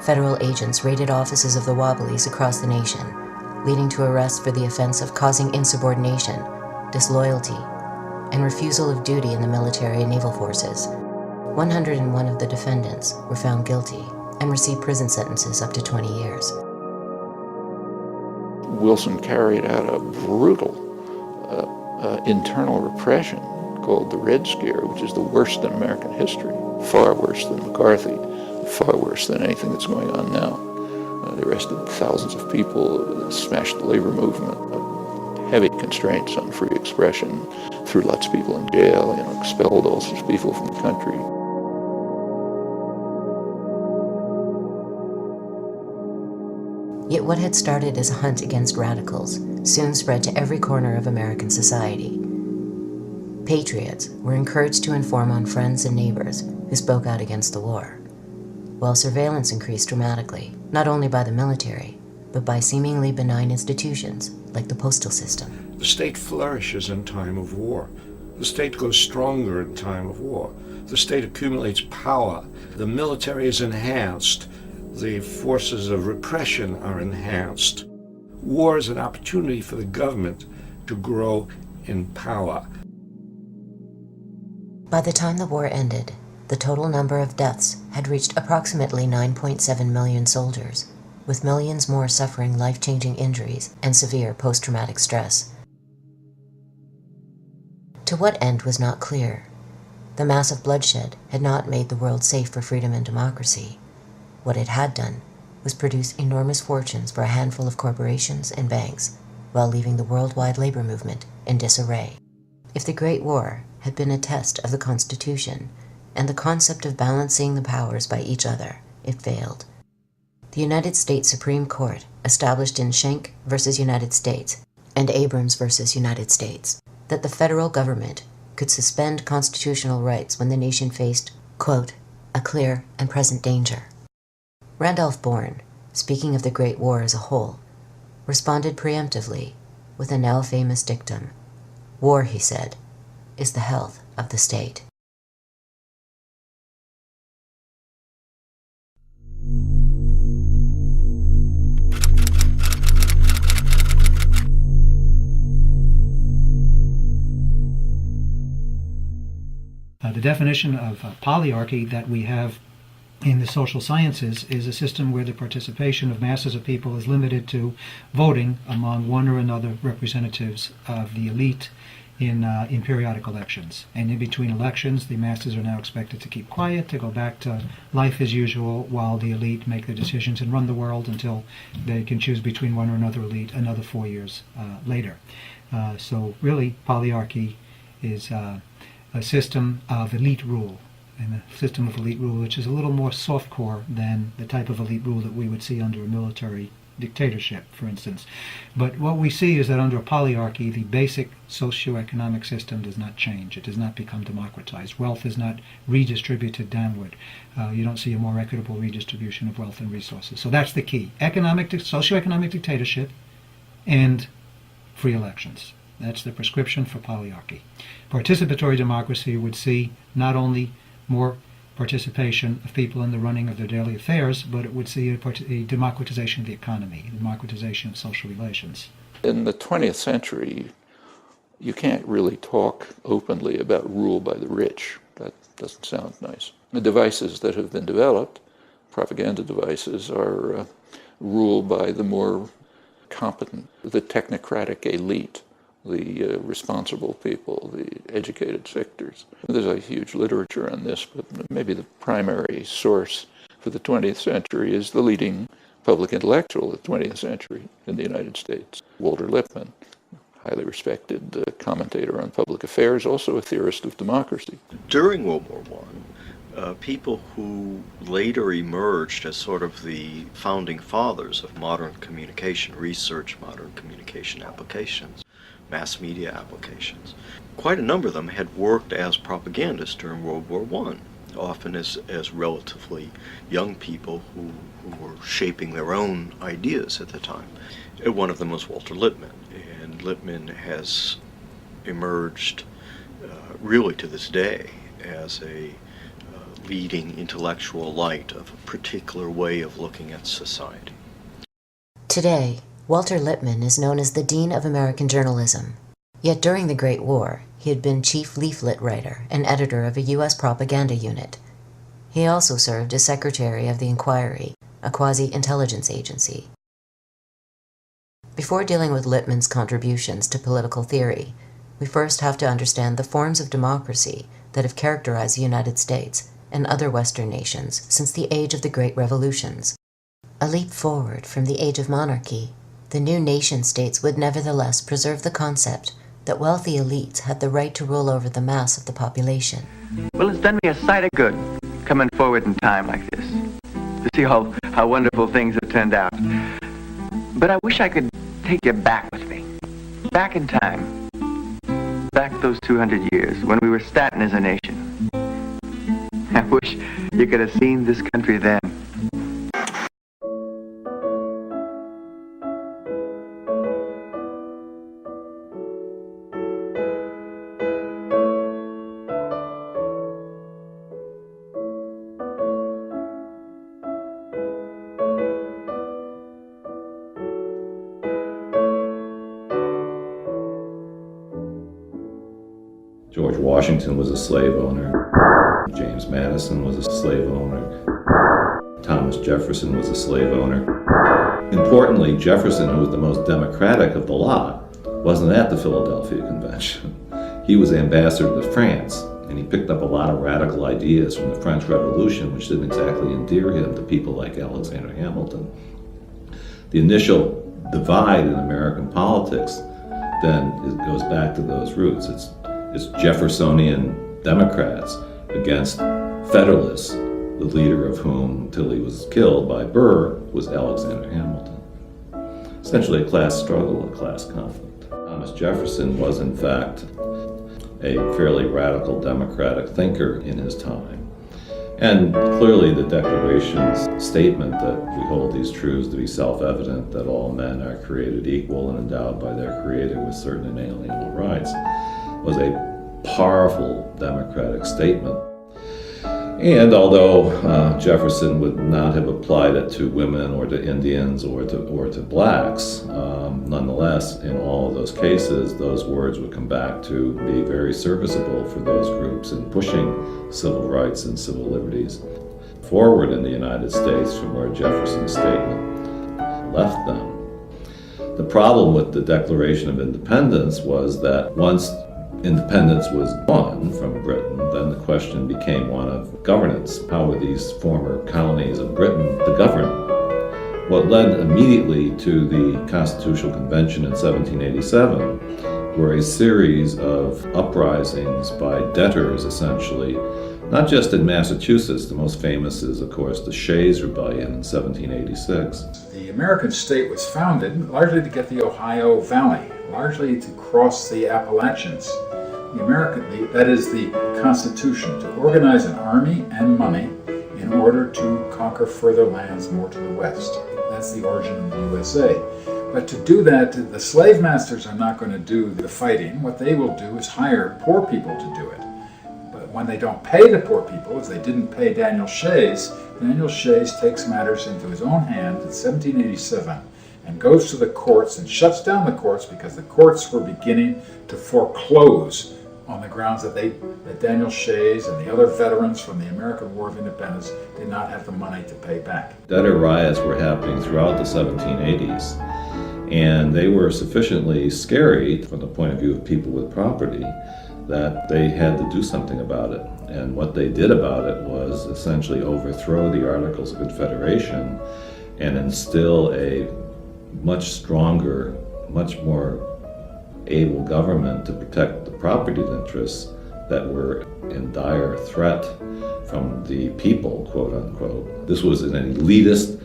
federal agents raided offices of the Wobblies across the nation, leading to arrests for the offense of causing insubordination, disloyalty, and refusal of duty in the military and naval forces. 101 of the defendants were found guilty and received prison sentences up to 20 years. Wilson carried out a brutal internal repression called the Red Scare, which is the worst in American history, far worse than McCarthy, far worse than anything that's going on now. They arrested thousands of people, smashed the labor movement, heavy constraints on free expression, threw lots of people in jail, expelled all sorts of people from the country. Yet what had started as a hunt against radicals soon spread to every corner of American society. Patriots were encouraged to inform on friends and neighbors who spoke out against the war, while surveillance increased dramatically, not only by the military, but by seemingly benign institutions like the postal system. The state flourishes in time of war. The state grows stronger in time of war. The state accumulates power. The military is enhanced. The forces of repression are enhanced. War is an opportunity for the government to grow in power. By the time the war ended, the total number of deaths had reached approximately 9.7 million soldiers, with millions more suffering life-changing injuries and severe post-traumatic stress. To what end was not clear. The massive bloodshed had not made the world safe for freedom and democracy. What it had done was produce enormous fortunes for a handful of corporations and banks, while leaving the worldwide labor movement in disarray. If the Great War had been a test of the Constitution and the concept of balancing the powers by each other, it failed. The United States Supreme Court, established in Schenck versus United States and Abrams versus United States, that the federal government could suspend constitutional rights when the nation faced, quote, a clear and present danger. Randolph Bourne, speaking of the Great War as a whole, responded preemptively with a now famous dictum. War, he said, is the health of the state. The definition of polyarchy that we have in the social sciences is a system where the participation of masses of people is limited to voting among one or another representatives of the elite in periodic elections. And in between elections, the masses are now expected to keep quiet, to go back to life as usual, while the elite make the decisions and run the world until they can choose between one or another elite another 4 years later. So really, polyarchy is a system of elite rule, and a system of elite rule which is a little more softcore than the type of elite rule that we would see under a military dictatorship, for instance. But what we see is that under a polyarchy, the basic socioeconomic system does not change. It does not become democratized. Wealth is not redistributed downward. You don't see a more equitable redistribution of wealth and resources. So that's the key. Socioeconomic dictatorship and free elections. That's the prescription for polyarchy. Participatory democracy would see not only more participation of people in the running of their daily affairs, but it would see a democratization of the economy, a democratization of social relations. In the 20th century, you can't really talk openly about rule by the rich. That doesn't sound nice. The devices that have been developed, propaganda devices, are ruled by the more competent, the technocratic elite, the responsible people, the educated sectors. There's a huge literature on this, but maybe the primary source for the 20th century is the leading public intellectual of the 20th century in the United States, Walter Lippmann, highly respected commentator on public affairs, also a theorist of democracy. During World War I, people who later emerged as sort of the founding fathers of modern communication research, modern communication applications, mass media applications. Quite a number of them had worked as propagandists during World War I, often as relatively young people who were shaping their own ideas at the time. One of them was Walter Lippmann, and Lippmann has emerged really to this day as a leading intellectual light of a particular way of looking at society. Today, Walter Lippmann is known as the Dean of American Journalism. Yet during the Great War, he had been chief leaflet writer and editor of a U.S. propaganda unit. He also served as secretary of the Inquiry, a quasi-intelligence agency. Before dealing with Lippmann's contributions to political theory, we first have to understand the forms of democracy that have characterized the United States and other Western nations since the age of the Great Revolutions. A leap forward from the age of monarchy, the new nation-states would nevertheless preserve the concept that wealthy elites had the right to rule over the mass of the population. Well, it's done me a sight of good coming forward in time like this, to see how wonderful things have turned out. But I wish I could take you back with me, back in time, back those 200 years when we were starting as a nation. I wish you could have seen this country then. George Washington was a slave owner. James Madison was a slave owner. Thomas Jefferson was a slave owner. Importantly, Jefferson, who was the most democratic of the lot, wasn't at the Philadelphia Convention. He was ambassador to France, and he picked up a lot of radical ideas from the French Revolution, which didn't exactly endear him to people like Alexander Hamilton. The initial divide in American politics then goes back to those roots. It's Jeffersonian Democrats against Federalists, the leader of whom, until he was killed by Burr, was Alexander Hamilton. Essentially a class struggle, a class conflict. Thomas Jefferson was, in fact, a fairly radical democratic thinker in his time. And clearly the Declaration's statement that we hold these truths to be self-evident, that all men are created equal and endowed by their Creator with certain inalienable rights, was a powerful democratic statement. And although Jefferson would not have applied it to women or to Indians or to blacks, nonetheless, in all of those cases, those words would come back to be very serviceable for those groups in pushing civil rights and civil liberties forward in the United States from where Jefferson's statement left them. The problem with the Declaration of Independence was that once independence was won from Britain, then the question became one of governance. How were these former colonies of Britain to govern? What led immediately to the Constitutional Convention in 1787 were a series of uprisings by debtors, essentially, not just in Massachusetts. The most famous is, of course, the Shays Rebellion in 1786. The American state was founded largely to get the Ohio Valley, largely to cross the Appalachians. That is the Constitution, to organize an army and money in order to conquer further lands more to the west. That's the origin of the USA. But to do that, the slave masters are not going to do the fighting. What they will do is hire poor people to do it. But when they don't pay the poor people, as they didn't pay Daniel Shays takes matters into his own hands in 1787 and goes to the courts and shuts down the courts because the courts were beginning to foreclose on the grounds that Daniel Shays and the other veterans from the American War of Independence did not have the money to pay back. Debtor riots were happening throughout the 1780s, and they were sufficiently scary from the point of view of people with property that they had to do something about it. And what they did about it was essentially overthrow the Articles of Confederation and instill a much stronger, much more able government to protect the property interests that were in dire threat from the people, quote unquote. This was an elitist,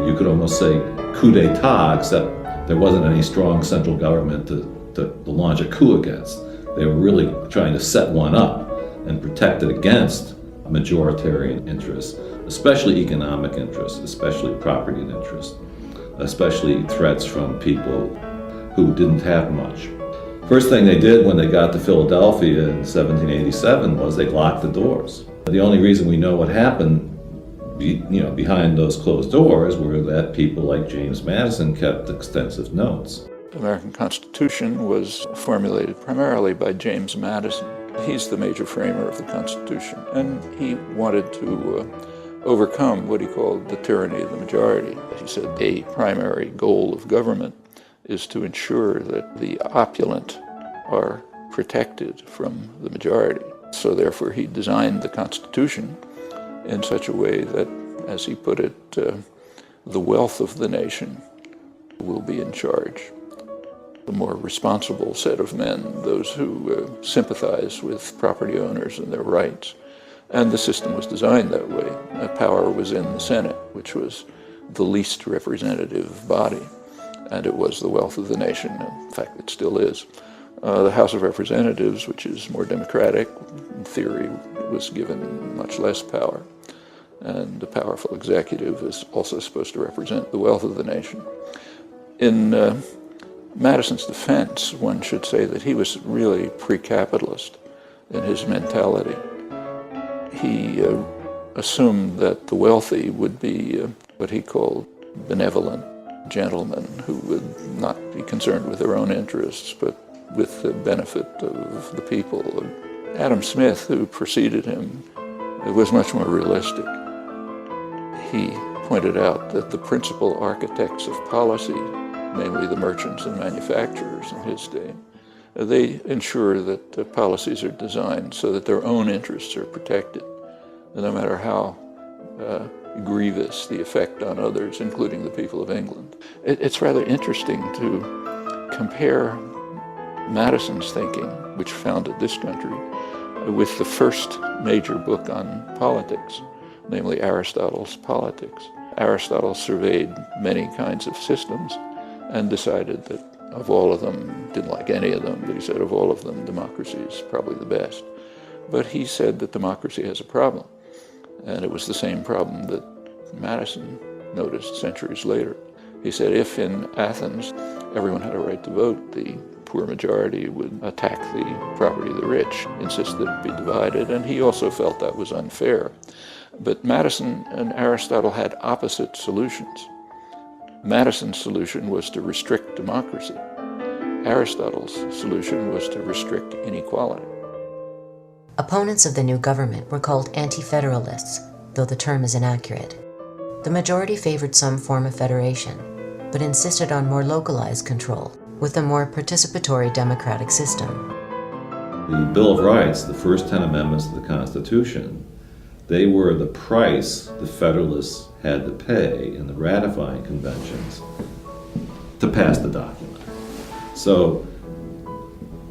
you could almost say coup d'etat, except there wasn't any strong central government to launch a coup against. They were really trying to set one up and protect it against majoritarian interests, especially economic interests, especially property interests, especially threats from people who didn't have much. First thing they did when they got to Philadelphia in 1787 was they locked the doors. The only reason we know what happened behind those closed doors were that people like James Madison kept extensive notes. The American Constitution was formulated primarily by James Madison. He's the major framer of the Constitution, and he wanted to overcome what he called the tyranny of the majority. He said a primary goal of government is to ensure that the opulent are protected from the majority. So therefore he designed the Constitution in such a way that, as he put it, the wealth of the nation will be in charge. The more responsible set of men, those who sympathize with property owners and their rights. And the system was designed that way. Power was in the Senate, which was the least representative body, and it was the wealth of the nation. In fact, it still is. The House of Representatives, which is more democratic, in theory, was given much less power. And the powerful executive is also supposed to represent the wealth of the nation. In Madison's defense, one should say that he was really pre-capitalist in his mentality. He assumed that the wealthy would be what he called benevolent gentlemen who would not be concerned with their own interests, but with the benefit of the people. Adam Smith, who preceded him, was much more realistic. He pointed out that the principal architects of policy, namely the merchants and manufacturers in his day, they ensure that policies are designed so that their own interests are protected, no matter how grievous the effect on others, including the people of England. It's rather interesting to compare Madison's thinking, which founded this country, with the first major book on politics, namely Aristotle's Politics. Aristotle surveyed many kinds of systems and decided that of all of them, didn't like any of them, but he said of all of them, democracy is probably the best. But he said that democracy has a problem, and it was the same problem that Madison noticed centuries later. He said if in Athens everyone had a right to vote, the poor majority would attack the property of the rich, insist that it be divided, and he also felt that was unfair. But Madison and Aristotle had opposite solutions. Madison's solution was to restrict democracy. Aristotle's solution was to restrict inequality. Opponents of the new government were called anti-federalists, though the term is inaccurate. The majority favored some form of federation, but insisted on more localized control, with a more participatory democratic system. The Bill of Rights, the first 10 amendments to the Constitution, they were the price the Federalists had to pay in the ratifying conventions to pass the document. So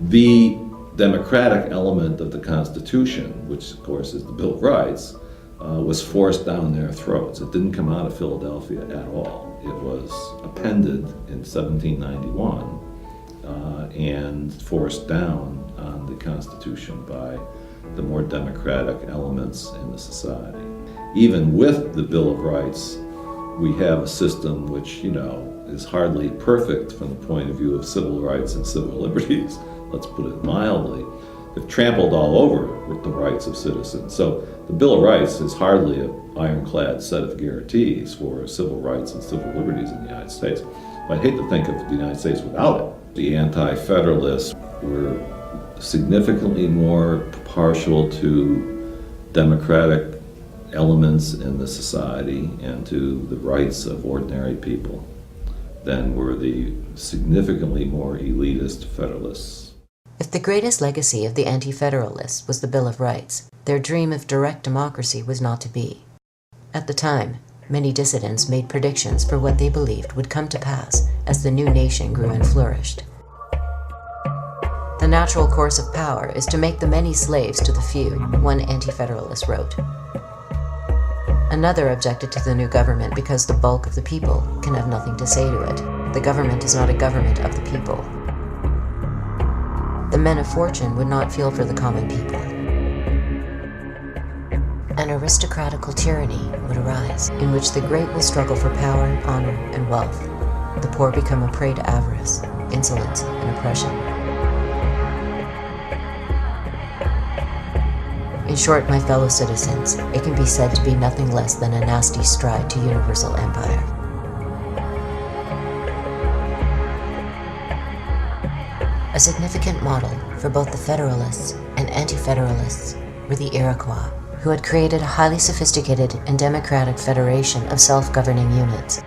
the democratic element of the Constitution, which of course is the Bill of Rights, was forced down their throats. It didn't come out of Philadelphia at all. It was appended in 1791 and forced down on the Constitution by the more democratic elements in the society. Even with the Bill of Rights, we have a system which, is hardly perfect from the point of view of civil rights and civil liberties, let's put it mildly. They've trampled all over the rights of citizens. So the Bill of Rights is hardly an ironclad set of guarantees for civil rights and civil liberties in the United States. But I'd hate to think of the United States without it. The anti-federalists were significantly more partial to democratic elements in the society and to the rights of ordinary people than were the significantly more elitist federalists. If the greatest legacy of the anti-federalists was the Bill of Rights, their dream of direct democracy was not to be. At the time, many dissidents made predictions for what they believed would come to pass as the new nation grew and flourished. The natural course of power is to make the many slaves to the few, one anti-federalist wrote. Another objected to the new government because the bulk of the people can have nothing to say to it. The government is not a government of the people. The men of fortune would not feel for the common people. An aristocratical tyranny would arise, in which the great will struggle for power, honor, and wealth. The poor become a prey to avarice, insolence, and oppression. In short, my fellow citizens, it can be said to be nothing less than a nasty stride to universal empire. A significant model for both the Federalists and Anti-Federalists were the Iroquois, who had created a highly sophisticated and democratic federation of self-governing units.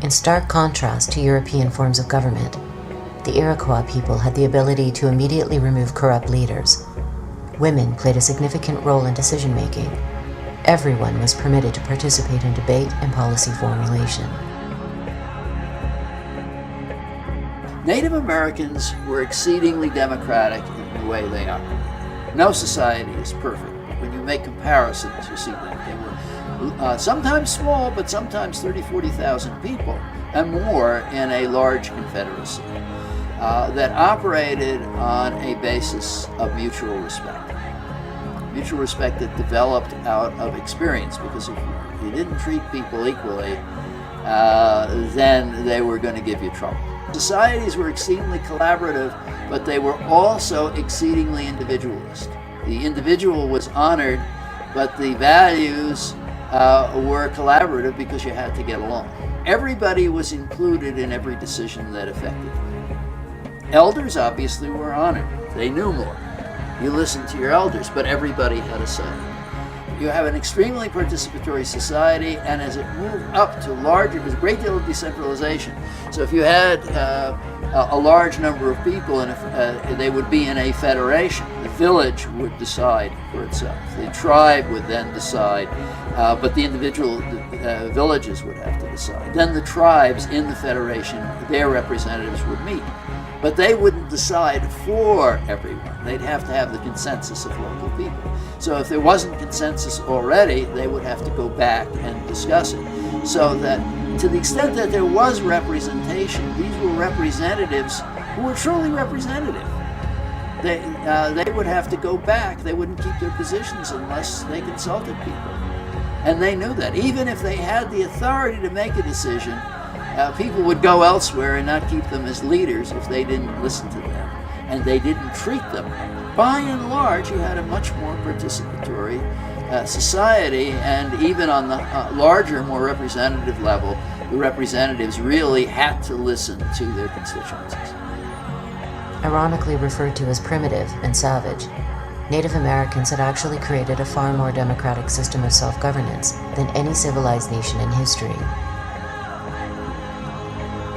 In stark contrast to European forms of government, The Iroquois people had the ability to immediately remove corrupt leaders. Women played a significant role in decision-making. Everyone was permitted to participate in debate and policy formulation. Native Americans were exceedingly democratic in the way they operate. No society is perfect, but when you make comparisons, you see that they were sometimes small, but sometimes 30,000, 40,000 people and more in a large confederacy that operated on a basis of mutual respect. Mutual respect that developed out of experience, because if you didn't treat people equally, then they were going to give you trouble. Societies were exceedingly collaborative, but they were also exceedingly individualist. The individual was honored, but the values were collaborative because you had to get along. Everybody was included in every decision that affected them. Elders obviously were honored. They knew more. You listened to your elders, but everybody had a say. You have an extremely participatory society, and as it moved up to larger, there's a great deal of decentralization. So if you had a large number of people, and they would be in a federation, the village would decide for itself. The tribe would then decide, but the individual villages would have to decide. Then the tribes in the federation, their representatives would meet. But they wouldn't decide for everyone. They'd have to have the consensus of local people. So if there wasn't consensus already, they would have to go back and discuss it. So that to the extent that there was representation, these were representatives who were truly representative. They would have to go back. They wouldn't keep their positions unless they consulted people. And they knew that. Even if they had the authority to make a decision, people would go elsewhere and not keep them as leaders if they didn't listen to them and they didn't treat them. By and large, you had a much more participatory society, and even on the larger, more representative level, the representatives really had to listen to their constituencies. Ironically referred to as primitive and savage, Native Americans had actually created a far more democratic system of self-governance than any civilized nation in history.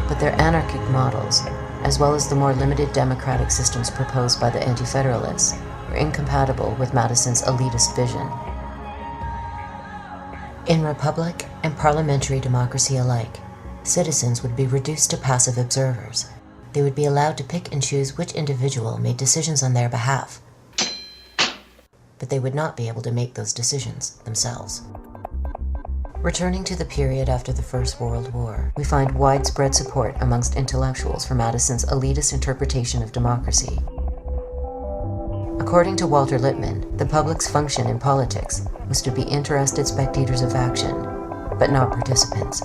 But their anarchic models, as well as the more limited democratic systems proposed by the Anti-Federalists, were incompatible with Madison's elitist vision. In republic and parliamentary democracy alike, citizens would be reduced to passive observers. They would be allowed to pick and choose which individual made decisions on their behalf, but they would not be able to make those decisions themselves. Returning to the period after the First World War, we find widespread support amongst intellectuals for Madison's elitist interpretation of democracy. According to Walter Lippmann, the public's function in politics was to be interested spectators of action, but not participants.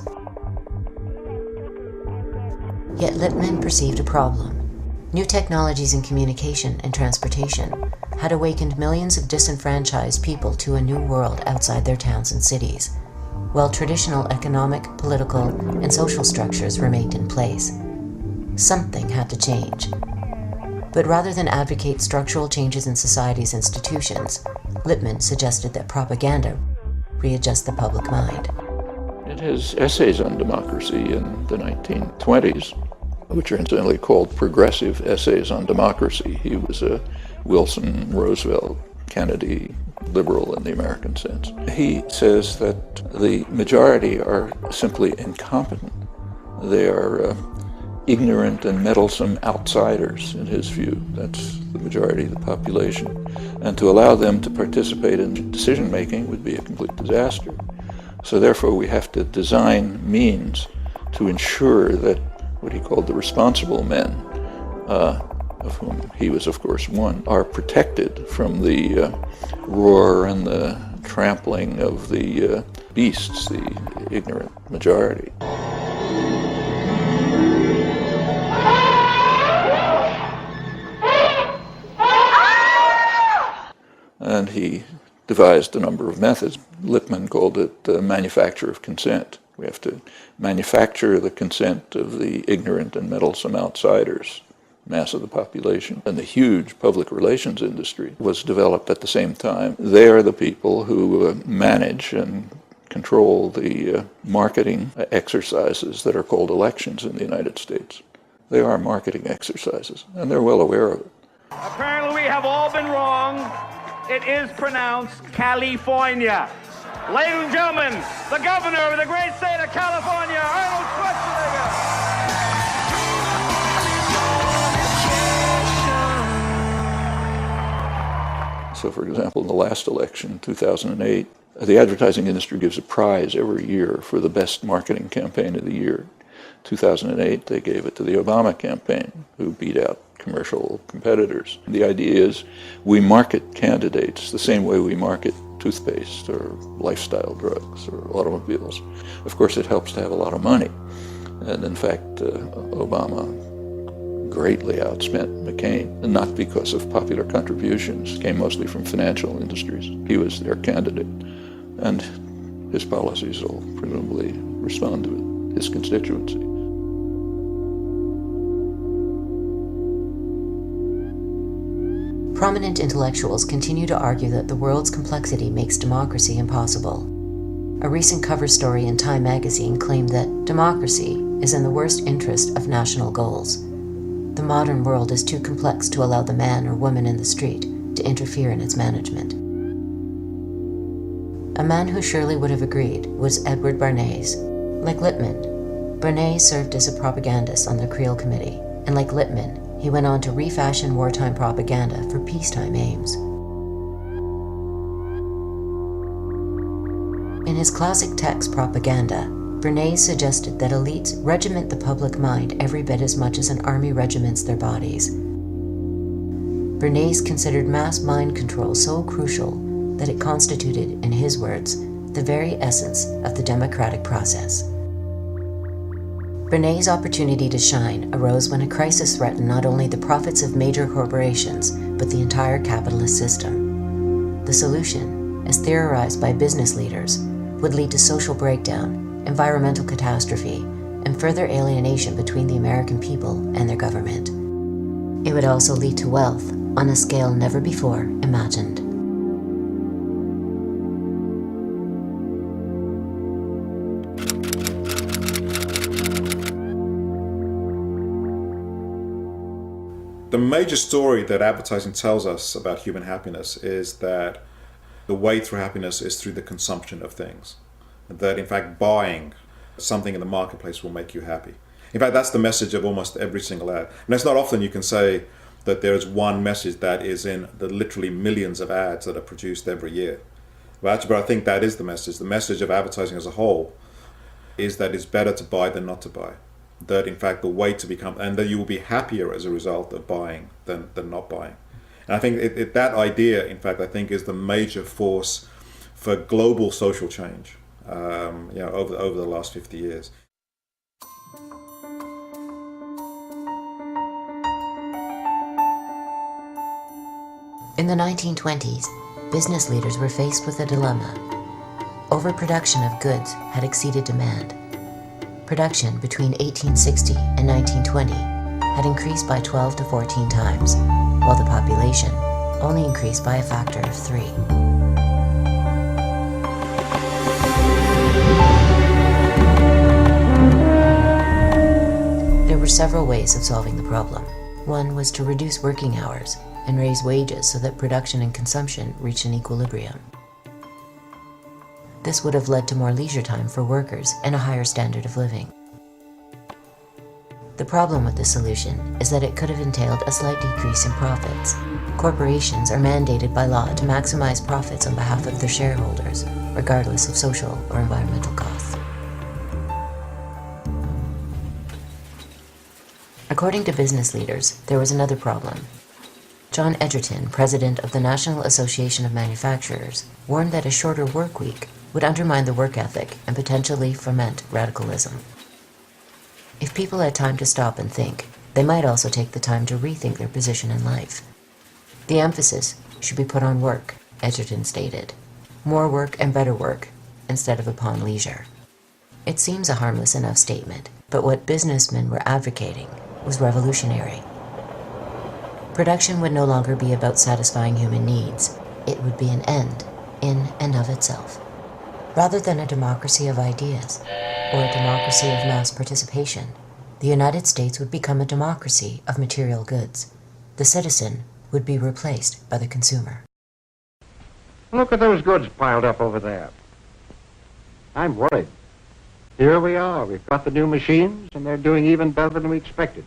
Yet Lippmann perceived a problem. New technologies in communication and transportation had awakened millions of disenfranchised people to a new world outside their towns and cities, while traditional economic, political, and social structures remained in place. Something had to change. But rather than advocate structural changes in society's institutions, Lippmann suggested that propaganda readjust the public mind. In his essays on democracy in the 1920s, which are incidentally called progressive essays on democracy, he was a Wilson, Roosevelt, Kennedy liberal in the American sense. He says that the majority are simply incompetent. They are ignorant and meddlesome outsiders, in his view. That's the majority of the population. And to allow them to participate in decision-making would be a complete disaster. So therefore we have to design means to ensure that what he called the responsible men, of whom he was of course one, are protected from the roar and the trampling of the beasts, the ignorant majority. And he devised a number of methods. Lippmann called it the manufacture of consent. We have to manufacture the consent of the ignorant and meddlesome outsiders, mass of the population. And the huge public relations industry was developed at the same time. They are the people who manage and control the marketing exercises that are called elections in the United States. They are marketing exercises, and they're well aware of it. Apparently we have all been wrong. It is pronounced California. Ladies and gentlemen, the governor of the great state of California, Arnold Schwarzenegger. So, for example, in the last election, 2008, the advertising industry gives a prize every year for the best marketing campaign of the year. 2008, they gave it to the Obama campaign, who beat out commercial competitors. The idea is we market candidates the same way we market toothpaste or lifestyle drugs or automobiles. Of course, it helps to have a lot of money. And in fact, Obama greatly outspent McCain, and not because of popular contributions, came mostly from financial industries. He was their candidate, and his policies will presumably respond to his constituency. Prominent intellectuals continue to argue that the world's complexity makes democracy impossible. A recent cover story in Time magazine claimed that democracy is in the worst interest of national goals. The modern world is too complex to allow the man or woman in the street to interfere in its management. A man who surely would have agreed was Edward Bernays. Like Lippmann, Bernays served as a propagandist on the Creel Committee, and like Lippmann, he went on to refashion wartime propaganda for peacetime aims. In his classic text Propaganda, Bernays suggested that elites regiment the public mind every bit as much as an army regiments their bodies. Bernays considered mass mind control so crucial that it constituted, in his words, the very essence of the democratic process. Bernays' opportunity to shine arose when a crisis threatened not only the profits of major corporations, but the entire capitalist system. The solution, as theorized by business leaders, would lead to social breakdown, environmental catastrophe, and further alienation between the American people and their government. It would also lead to wealth on a scale never before imagined. The major story that advertising tells us about human happiness is that the way through happiness is through the consumption of things. That in fact buying something in the marketplace will make you happy. In fact, that's the message of almost every single ad. And it's not often you can say that there is one message that is in the literally millions of ads that are produced every year. But I think that is the message. The message of advertising as a whole is that it's better to buy than not to buy. That in fact the way to become, and that you will be happier as a result of buying than not buying. And I think that idea, in fact, I think is the major force for global social change. Over the last 50 years. In the 1920s, business leaders were faced with a dilemma. Overproduction of goods had exceeded demand. Production between 1860 and 1920 had increased by 12 to 14 times, while the population only increased by a factor of 3. There were several ways of solving the problem. One was to reduce working hours and raise wages so that production and consumption reached an equilibrium. This would have led to more leisure time for workers and a higher standard of living. The problem with this solution is that it could have entailed a slight decrease in profits. Corporations are mandated by law to maximize profits on behalf of their shareholders, regardless of social or environmental costs. According to business leaders, there was another problem. John Edgerton, president of the National Association of Manufacturers, warned that a shorter work week would undermine the work ethic and potentially foment radicalism. If people had time to stop and think, they might also take the time to rethink their position in life. The emphasis should be put on work, Edgerton stated. More work and better work, instead of upon leisure. It seems a harmless enough statement, but what businessmen were advocating was revolutionary. Production would no longer be about satisfying human needs. It would be an end in and of itself. Rather than a democracy of ideas, or a democracy of mass participation, The United States would become a democracy of material goods. The citizen would be replaced by the consumer. Look at those goods piled up over there. I'm worried. Here we are. We've got the new machines, and they're doing even better than we expected.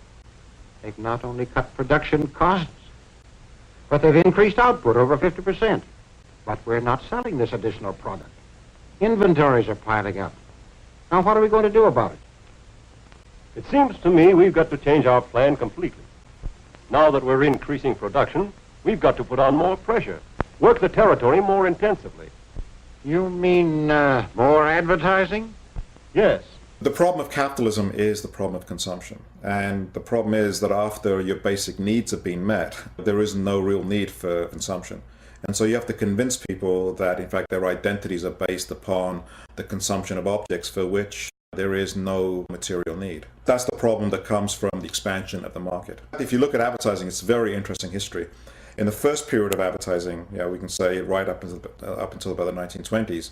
They've not only cut production costs, but they've increased output over 50%. But we're not selling this additional product. Inventories are piling up. Now, what are we going to do about it? It seems to me we've got to change our plan completely. Now that we're increasing production, we've got to put on more pressure, work the territory more intensively. You mean more advertising? Yes. The problem of capitalism is the problem of consumption. And the problem is that after your basic needs have been met, there is no real need for consumption. And so you have to convince people that, in fact, their identities are based upon the consumption of objects for which there is no material need. That's the problem that comes from the expansion of the market. If you look at advertising, it's a very interesting history. In the first period of advertising, we can say right up until about the 1920s,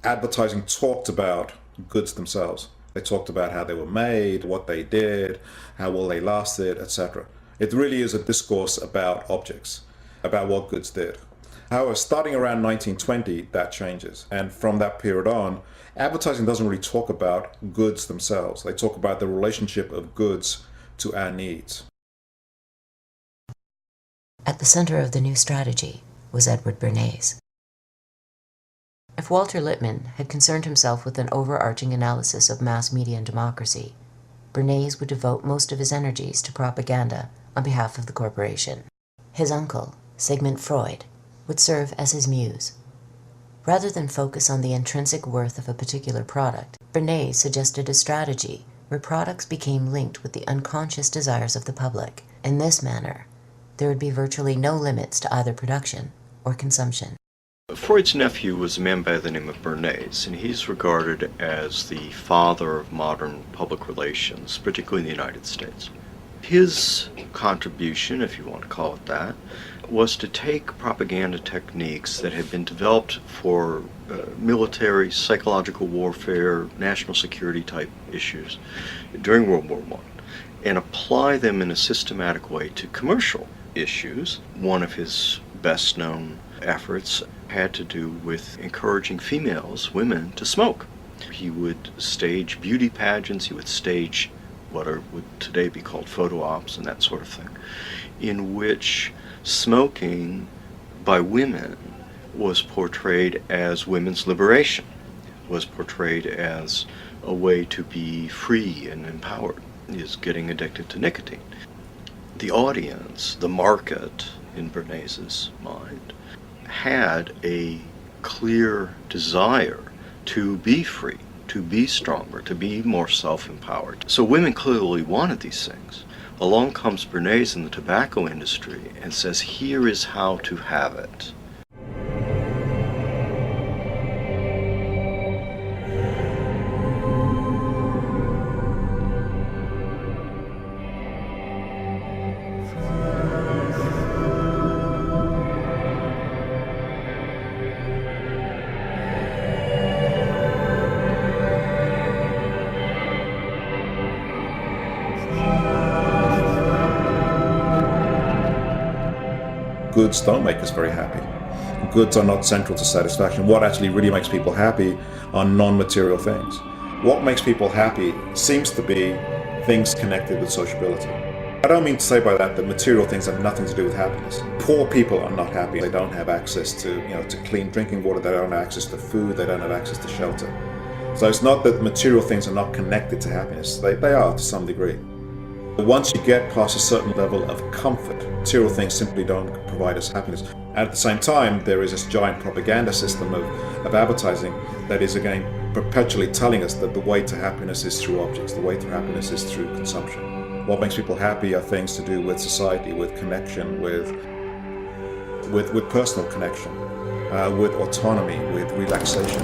advertising talked about goods themselves. They talked about how they were made, what they did, how well they lasted, etc. It really is a discourse about objects, about what goods did. However, starting around 1920, that changes. And from that period on, advertising doesn't really talk about goods themselves. They talk about the relationship of goods to our needs. At the center of the new strategy was Edward Bernays. If Walter Lippmann had concerned himself with an overarching analysis of mass media and democracy, Bernays would devote most of his energies to propaganda on behalf of the corporation. His uncle, Sigmund Freud, would serve as his muse. Rather than focus on the intrinsic worth of a particular product, Bernays suggested a strategy where products became linked with the unconscious desires of the public. In this manner, there would be virtually no limits to either production or consumption. Freud's nephew was a man by the name of Bernays, and he's regarded as the father of modern public relations, particularly in the United States. His contribution, if you want to call it that, was to take propaganda techniques that had been developed for military, psychological warfare, national security type issues during World War I, and apply them in a systematic way to commercial issues. One of his best known efforts had to do with encouraging women, to smoke. He would stage beauty pageants, he would stage what would today be called photo ops and that sort of thing, in which smoking by women was portrayed as women's liberation, was portrayed as a way to be free and empowered, is getting addicted to nicotine. The audience, the market, in Bernays' mind, had a clear desire to be free, to be stronger, to be more self-empowered. So women clearly wanted these things. Along comes Bernays in the tobacco industry and says, here is how to have it. Goods don't make us very happy. Goods are not central to satisfaction. What actually really makes people happy are non-material things. What makes people happy seems to be things connected with sociability. I don't mean to say by that material things have nothing to do with happiness. Poor people are not happy. They don't have access to clean drinking water. They don't have access to food. They don't have access to shelter. So it's not that material things are not connected to happiness. They are to some degree. But once you get past a certain level of comfort, material things simply don't provide us happiness. At the same time, there is this giant propaganda system of advertising that is, again, perpetually telling us that the way to happiness is through objects, the way to happiness is through consumption. What makes people happy are things to do with society, with connection, with personal connection, with autonomy, with relaxation.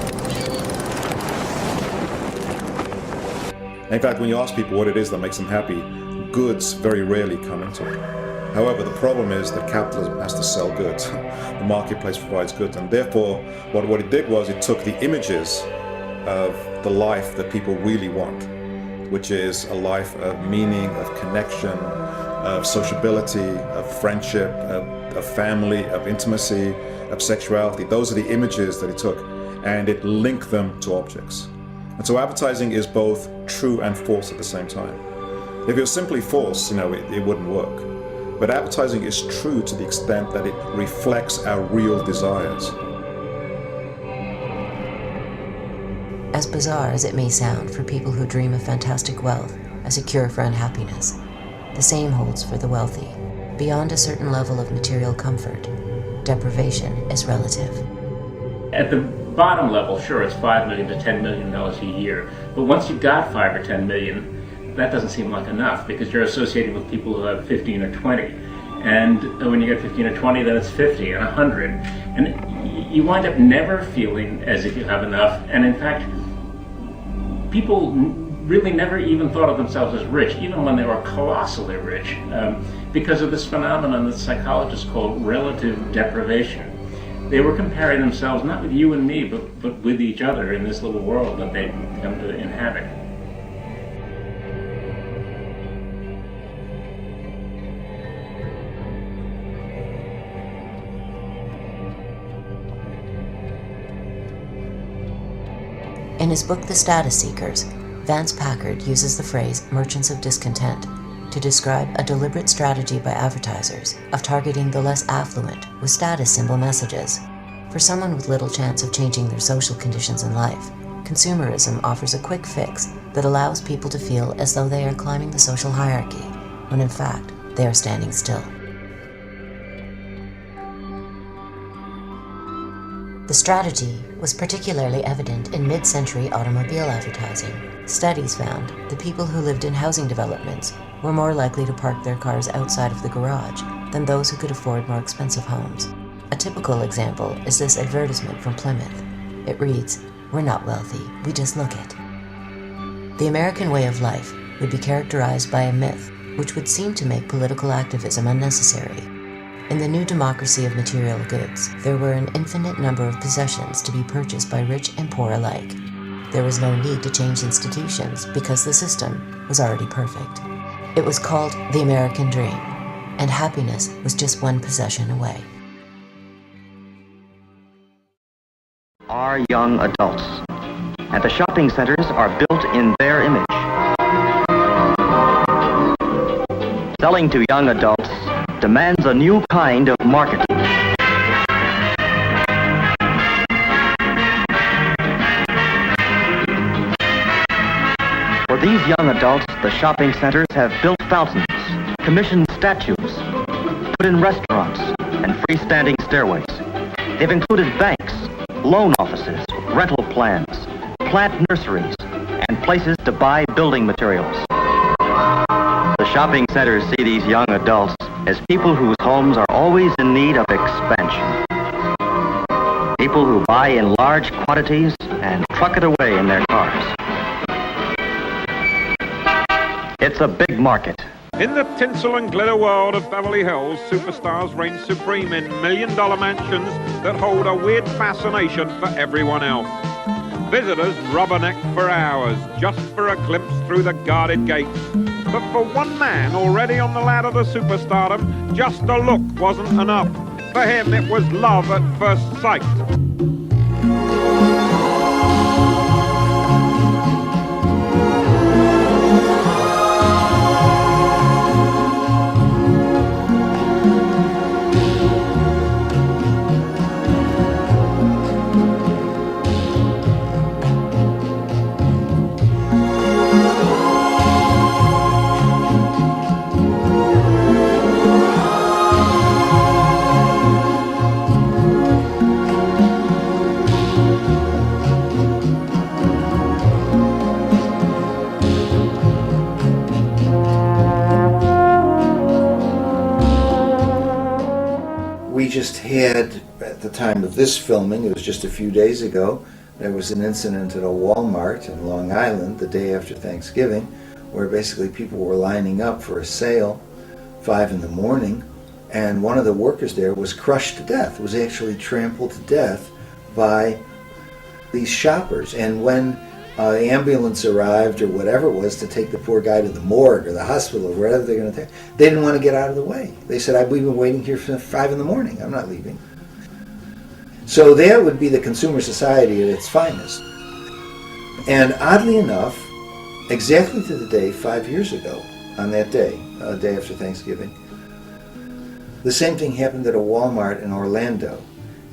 In fact, when you ask people what it is that makes them happy, goods very rarely come into it. However, the problem is that capitalism has to sell goods. The marketplace provides goods, and therefore what it did was it took the images of the life that people really want, which is a life of meaning, of connection, of sociability, of friendship, of family, of intimacy, of sexuality. Those are the images that he took, and it linked them to objects. And so advertising is both true and false at the same time. If it was simply false, it wouldn't work. But advertising is true to the extent that it reflects our real desires. As bizarre as it may sound for people who dream of fantastic wealth as a cure for unhappiness, the same holds for the wealthy. Beyond a certain level of material comfort, deprivation is relative. At the bottom level, sure, it's $5 million to $10 million a year. But once you've got 5 or 10 million, that doesn't seem like enough because you're associated with people who have 15 or 20. And when you get 15 or 20, then it's 50 and 100. And you wind up never feeling as if you have enough. And in fact, people really never even thought of themselves as rich, even when they were colossally rich, because of this phenomenon that psychologists call relative deprivation. They were comparing themselves not with you and me, but with each other in this little world that they'd come to inhabit. In his book, The Status Seekers, Vance Packard uses the phrase merchants of discontent to describe a deliberate strategy by advertisers of targeting the less affluent with status symbol messages. For someone with little chance of changing their social conditions in life, consumerism offers a quick fix that allows people to feel as though they are climbing the social hierarchy, when in fact, they are standing still. The strategy was particularly evident in mid-century automobile advertising. Studies found the people who lived in housing developments were more likely to park their cars outside of the garage than those who could afford more expensive homes. A typical example is this advertisement from Plymouth. It reads, "We're not wealthy, we just look it." The American way of life would be characterized by a myth which would seem to make political activism unnecessary. In the new democracy of material goods, there were an infinite number of possessions to be purchased by rich and poor alike. There was no need to change institutions because the system was already perfect. It was called the American Dream, and happiness was just one possession away. Are young adults, and the shopping centers are built in their image. Selling to young adults demands a new kind of marketing. For these young adults, the shopping centers have built fountains, commissioned statues, put in restaurants, and freestanding stairways. They've included banks, loan offices, rental plans, plant nurseries, and places to buy building materials. The shopping centers see these young adults as people whose homes are always in need of expansion. People who buy in large quantities and truck it away in their cars. It's a big market. In the tinsel and glitter world of Beverly Hills, superstars reign supreme in million-dollar mansions that hold a weird fascination for everyone else. Visitors rubberneck for hours just for a glimpse through the guarded gates. But for one man already on the ladder to superstardom, just a look wasn't enough. For him, it was love at first sight. We just had, at the time of this filming, it was just a few days ago, there was an incident at a Walmart in Long Island the day after Thanksgiving where basically people were lining up for a sale, 5 in the morning, and one of the workers there was crushed to death, was actually trampled to death by these shoppers. And when the ambulance arrived or whatever it was to take the poor guy to the morgue or the hospital or wherever they're going to take, they didn't want to get out of the way. They said, we've been waiting here from 5 in the morning. I'm not leaving. So that would be the consumer society at its finest. And oddly enough, exactly to the day 5 years ago, on that day, day after Thanksgiving, the same thing happened at a Walmart in Orlando.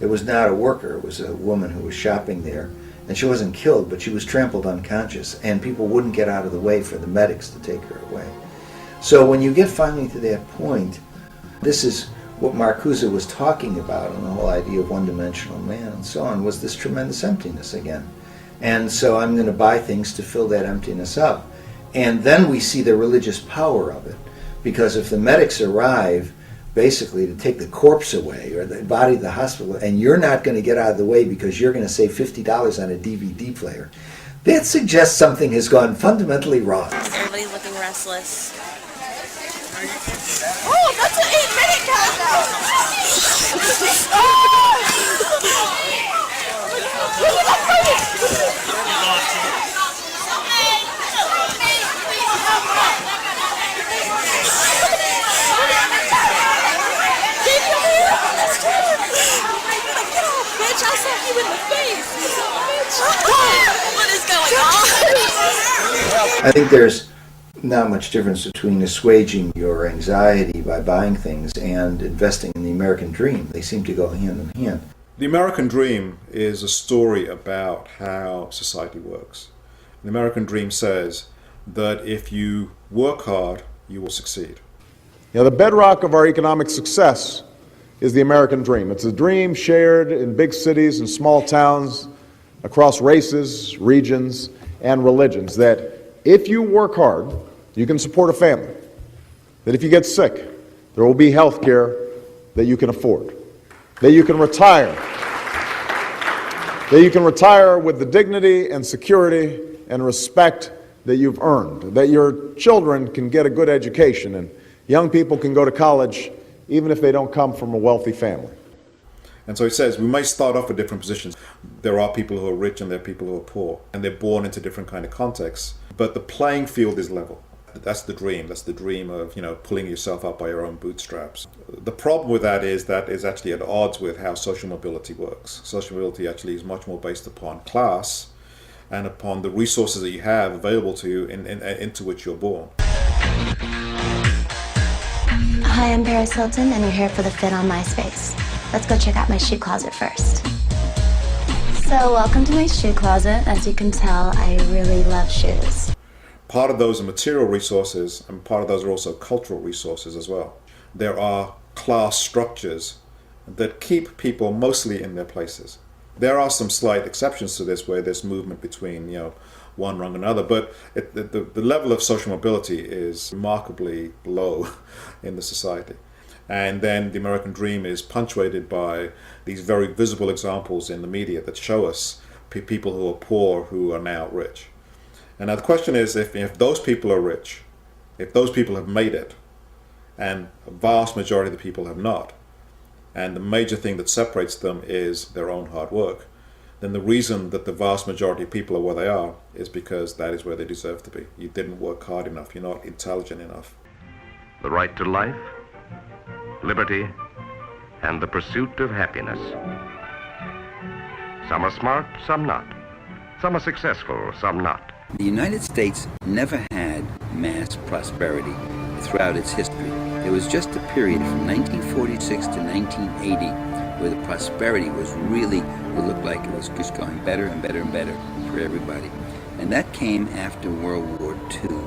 It was not a worker, it was a woman who was shopping there. And she wasn't killed, but she was trampled unconscious, and people wouldn't get out of the way for the medics to take her away. So when you get finally to that point, this is what Marcuse was talking about, and the whole idea of one-dimensional man and so on, was this tremendous emptiness again. And so I'm going to buy things to fill that emptiness up. And then we see the religious power of it, because if the medics arrive basically to take the corpse away or the body to the hospital, and you're not going to get out of the way because you're going to save $50 on a DVD player, that suggests something has gone fundamentally wrong. Everybody's looking restless. Oh, that's an 8-minute countdown! Bitch, I slapped you in the face. What is going on? I think there's not much difference between assuaging your anxiety by buying things and investing in the American dream. They seem to go hand in hand. The American dream is a story about how society works. The American dream says that if you work hard, you will succeed. The bedrock of our economic success is the American dream. It's a dream shared in big cities and small towns across races, regions, and religions, that if you work hard, you can support a family. That if you get sick, there will be health care that you can afford. That you can retire. That you can retire with the dignity and security and respect that you've earned. That your children can get a good education and young people can go to college even if they don't come from a wealthy family. And so he says we may start off at different positions. There are people who are rich and there are people who are poor, and they're born into different kind of contexts. But the playing field is level. That's the dream. That's the dream of, pulling yourself up by your own bootstraps. The problem with that is actually at odds with how social mobility works. Social mobility actually is much more based upon class and upon the resources that you have available to you into which you're born. Hi, I'm Paris Hilton, and you're here for the fit on MySpace. Let's go check out my shoe closet first. So, welcome to my shoe closet. As you can tell, I really love shoes. Part of those are material resources, and part of those are also cultural resources as well. There are class structures that keep people mostly in their places. There are some slight exceptions to this where there's movement between, one rung and another, but the level of social mobility is remarkably low in the society. And then the American dream is punctuated by these very visible examples in the media that show us people who are poor who are now rich. And now the question is, if those people are rich, if those people have made it, and a vast majority of the people have not, and the major thing that separates them is their own hard work, then the reason that the vast majority of people are where they are is because that is where they deserve to be. You didn't work hard enough. You're not intelligent enough. The right to life, liberty, and the pursuit of happiness. Some are smart, some not. Some are successful, some not. The United States never had mass prosperity throughout its history. There was just a period from 1946 to 1980 where the prosperity was really, it looked like it was just going better and better and better for everybody. And that came after World War II,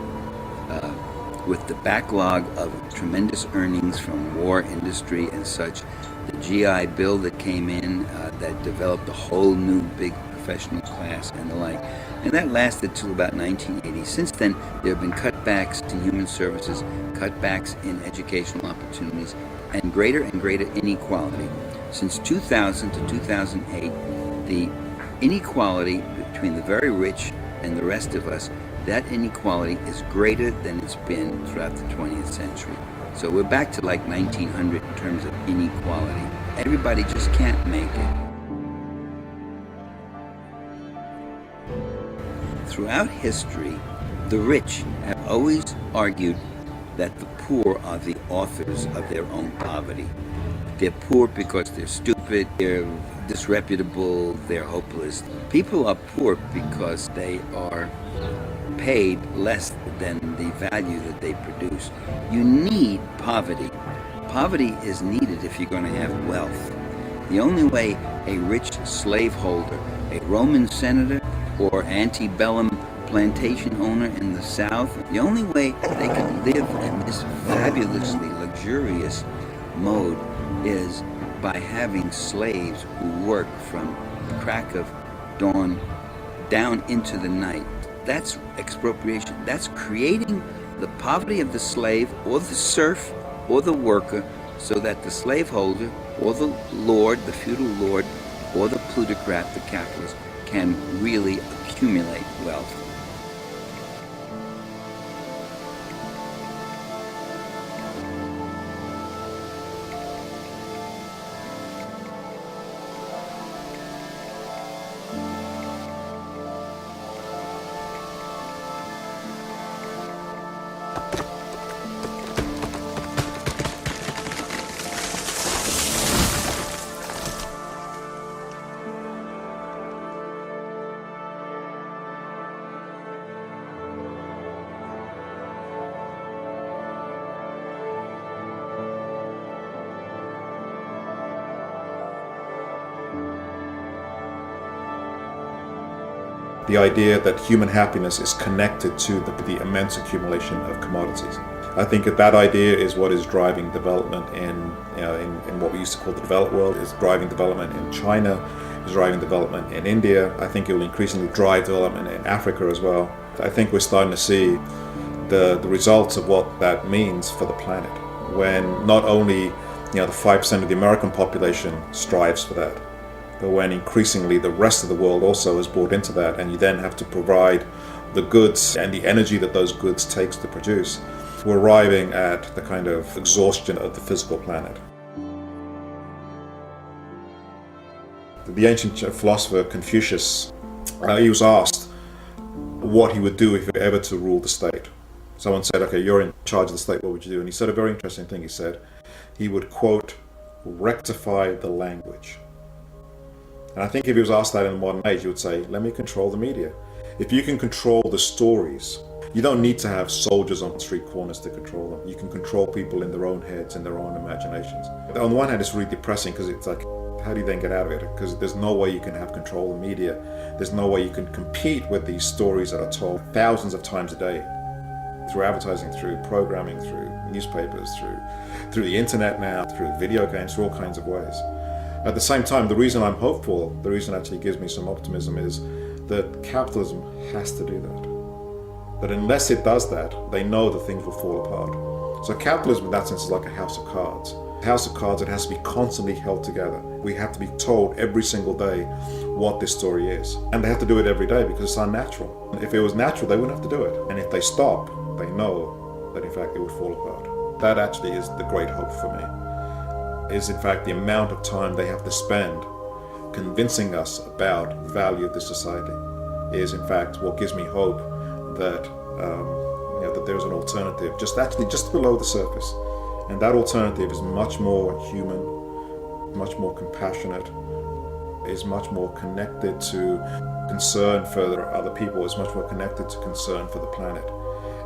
with the backlog of tremendous earnings from war industry and such. The GI Bill that came in that developed a whole new big professional class and the like. And that lasted till about 1980. Since then, there have been cutbacks in human services, cutbacks in educational opportunities, and greater inequality. Since 2000 to 2008, the inequality between the very rich and the rest of us, that inequality is greater than it's been throughout the 20th century. So we're back to like 1900 in terms of inequality. Everybody just can't make it. throughout history, the rich have always argued that the poor are the authors of their own poverty. They're poor because they're stupid, they're disreputable, they're hopeless. People are poor because they are paid less than the value that they produce. You need poverty. Poverty is needed if you're going to have wealth. The only way a rich slaveholder, a Roman senator, or antebellum plantation owner in the South, the only way they can live in this fabulously luxurious mode is by having slaves who work from crack of dawn down into the night. That's expropriation. That's creating the poverty of the slave or the serf or the worker so that the slaveholder or the lord, the feudal lord, or the plutocrat, the capitalist, can really accumulate wealth. The idea that human happiness is connected to the immense accumulation of commodities. I think that idea is what is driving development in what we used to call the developed world, is driving development in China, is driving development in India. I think it will increasingly drive development in Africa as well. I think we're starting to see the results of what that means for the planet, when not only the 5% of the American population strives for that, but when increasingly the rest of the world also is bought into that, and you then have to provide the goods and the energy that those goods takes to produce, we're arriving at the kind of exhaustion of the physical planet. The ancient philosopher Confucius, he was asked what he would do if he were ever to rule the state. Someone said, okay, you're in charge of the state, what would you do? And he said a very interesting thing. He said he would, quote, rectify the language. And I think if he was asked that in the modern age, he would say, let me control the media. If you can control the stories, you don't need to have soldiers on street corners to control them. You can control people in their own heads, in their own imaginations. On the one hand, it's really depressing because it's like, how do you then get out of it? Because there's no way you can have control of the media. There's no way you can compete with these stories that are told thousands of times a day through advertising, through programming, through newspapers, through the internet now, through video games, through all kinds of ways. At the same time, the reason I'm hopeful, the reason actually gives me some optimism is that capitalism has to do that. That unless it does that, they know that things will fall apart. So capitalism in that sense is like a house of cards. A house of cards, it has to be constantly held together. We have to be told every single day what this story is. And they have to do it every day because it's unnatural. If it was natural, they wouldn't have to do it. And if they stop, they know that in fact it would fall apart. That actually is the great hope for me. Is in fact the amount of time they have to spend convincing us about the value of this society is in fact what gives me hope that that there's an alternative just below the surface, and that alternative is much more human, much more compassionate, is much more connected to concern for other people, is much more connected to concern for the planet,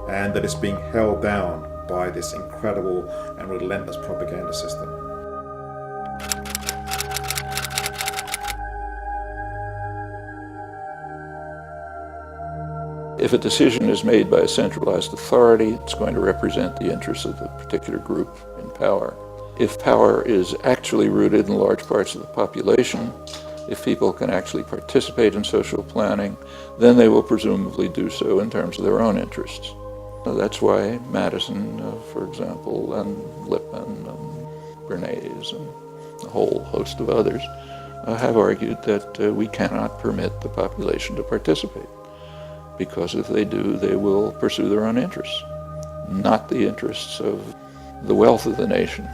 and that it's being held down by this incredible and relentless propaganda system. If a decision is made by a centralized authority, it's going to represent the interests of the particular group in power. If power is actually rooted in large parts of the population, if people can actually participate in social planning, then they will presumably do so in terms of their own interests. That's why Madison, for example, and Lippmann and Bernays and a whole host of others have argued that we cannot permit the population to participate, because if they do, they will pursue their own interests, not the interests of the wealth of the nation.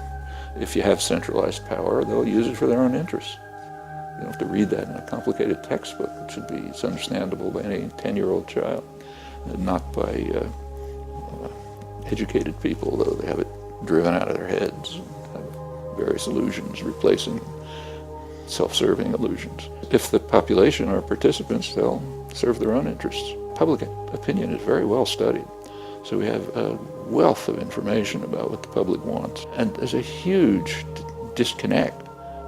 If you have centralized power, they'll use it for their own interests. You don't have to read that in a complicated textbook. It's understandable by any 10-year-old child, and not by educated people, though they have it driven out of their heads and have various illusions replacing self-serving illusions. If the population are participants, they'll serve their own interests. Public opinion is very well studied, so we have a wealth of information about what the public wants. And there's a huge disconnect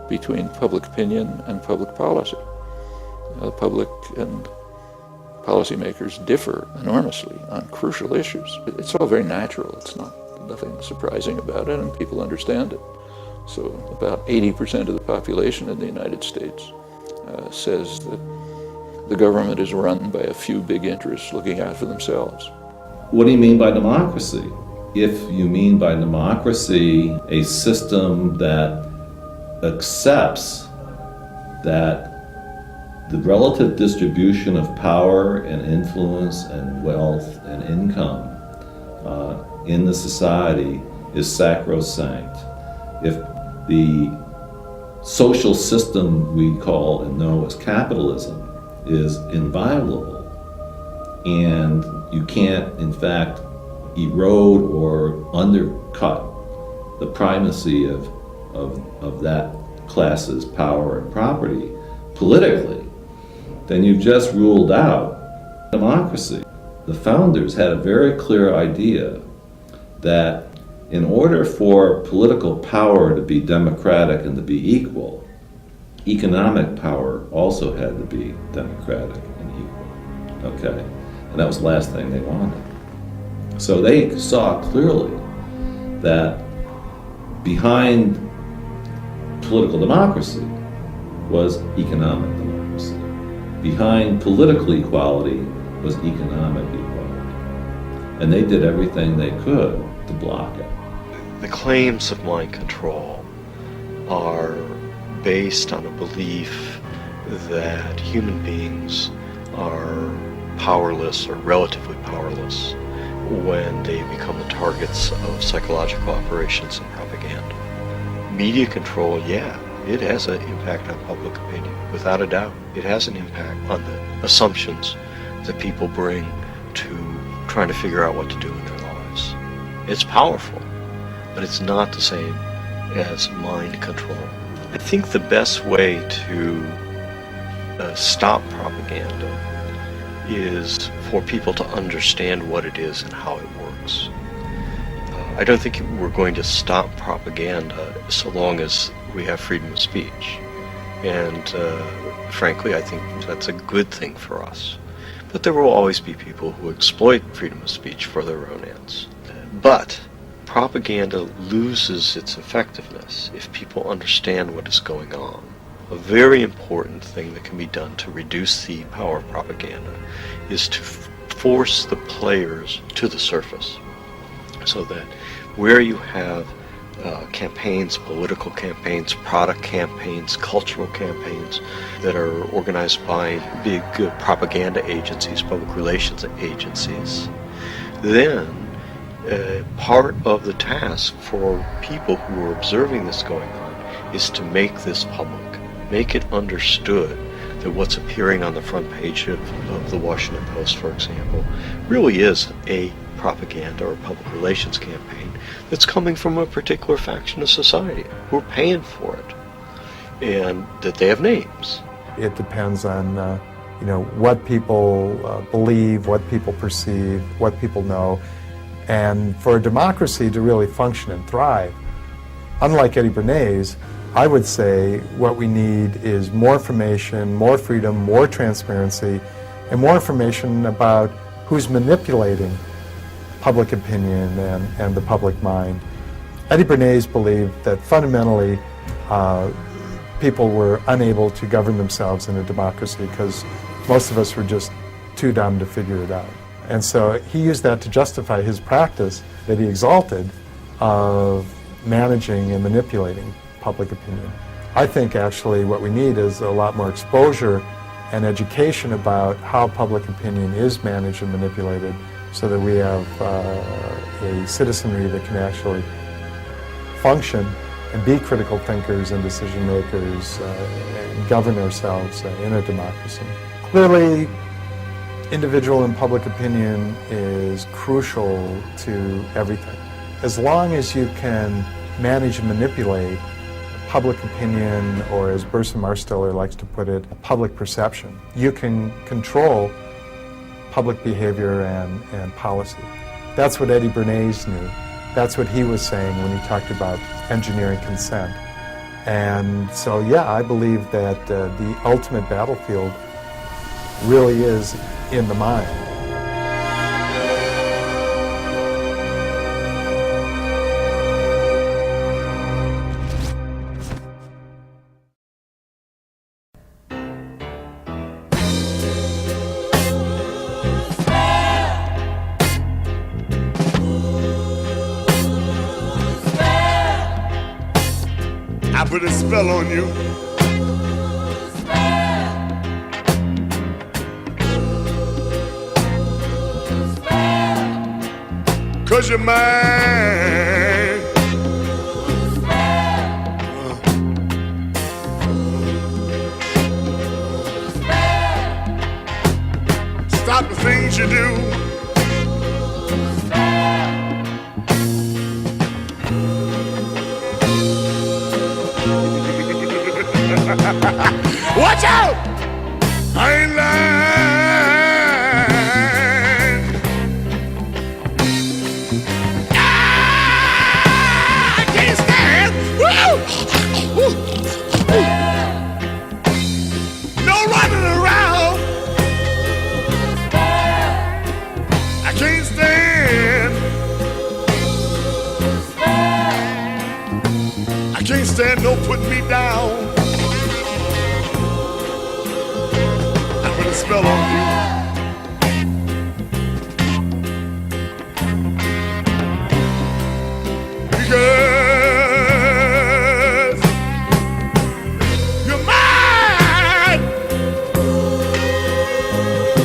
between public opinion and public policy. The public and policymakers differ enormously on crucial issues. It's all very natural. It's nothing surprising about it, and people understand it. So about 80% of the population in the United States says that the government is run by a few big interests looking out for themselves. What do you mean by democracy? If you mean by democracy a system that accepts that the relative distribution of power and influence and wealth and income in the society is sacrosanct. If the social system we call and know as capitalism is inviolable, and you can't, in fact, erode or undercut the primacy of that class's power and property politically, then you've just ruled out democracy. The founders had a very clear idea that in order for political power to be democratic and to be equal, economic power also had to be democratic and equal. Okay? And that was the last thing they wanted. So they saw clearly that behind political democracy was economic democracy. Behind political equality was economic equality. And they did everything they could to block it. The claims of mind control are based on a belief that human beings are powerless or relatively powerless when they become the targets of psychological operations and propaganda. Media control, yeah, it has an impact on public opinion, without a doubt. It has an impact on the assumptions that people bring to trying to figure out what to do in their lives. It's powerful, but it's not the same as mind control. I think the best way to stop propaganda is for people to understand what it is and how it works. I don't think we're going to stop propaganda so long as we have freedom of speech. And frankly, I think that's a good thing for us. But there will always be people who exploit freedom of speech for their own ends. But propaganda loses its effectiveness if people understand what is going on. A very important thing that can be done to reduce the power of propaganda is to force the players to the surface, so that where you have campaigns, political campaigns, product campaigns, cultural campaigns that are organized by big propaganda agencies, public relations agencies, then part of the task for people who are observing this going on is to make this public, make it understood that what's appearing on the front page of the Washington Post, for example, really is a propaganda or public relations campaign that's coming from a particular faction of society who are paying for it, and that they have names. It depends on what people believe, what people perceive, what people know. And for a democracy to really function and thrive, unlike Eddie Bernays, I would say what we need is more information, more freedom, more transparency, and more information about who's manipulating public opinion and the public mind. Eddie Bernays believed that fundamentally people were unable to govern themselves in a democracy because most of us were just too dumb to figure it out. And so he used that to justify his practice that he exalted of managing and manipulating public opinion. I think actually what we need is a lot more exposure and education about how public opinion is managed and manipulated, so that we have a citizenry that can actually function and be critical thinkers and decision makers govern ourselves in a democracy. Clearly, individual and public opinion is crucial to everything. As long as you can manage and manipulate public opinion, or as Burson Marsteller likes to put it, public perception, you can control public behavior and policy. That's what Eddie Bernays knew. That's what he was saying when he talked about engineering consent. And so, yeah, I believe that the ultimate battlefield really is in the mind. I put a spell on you. Cause you're mine. Stop the things you do. Watch out! I ain't lying. I can't stand. Woo! No running around. I can't stand. I can't stand no putting me down. Spell on you. Because you're mine.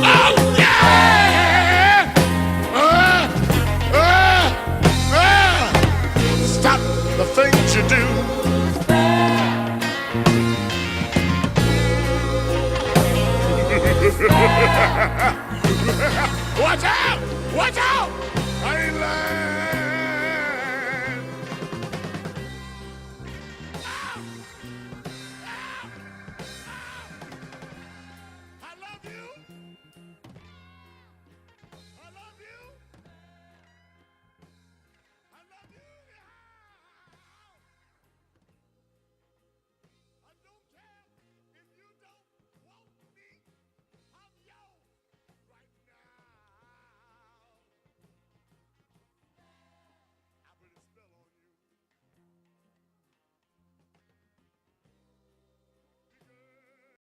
Oh yeah. Stop the things you do. Watch out! Watch out!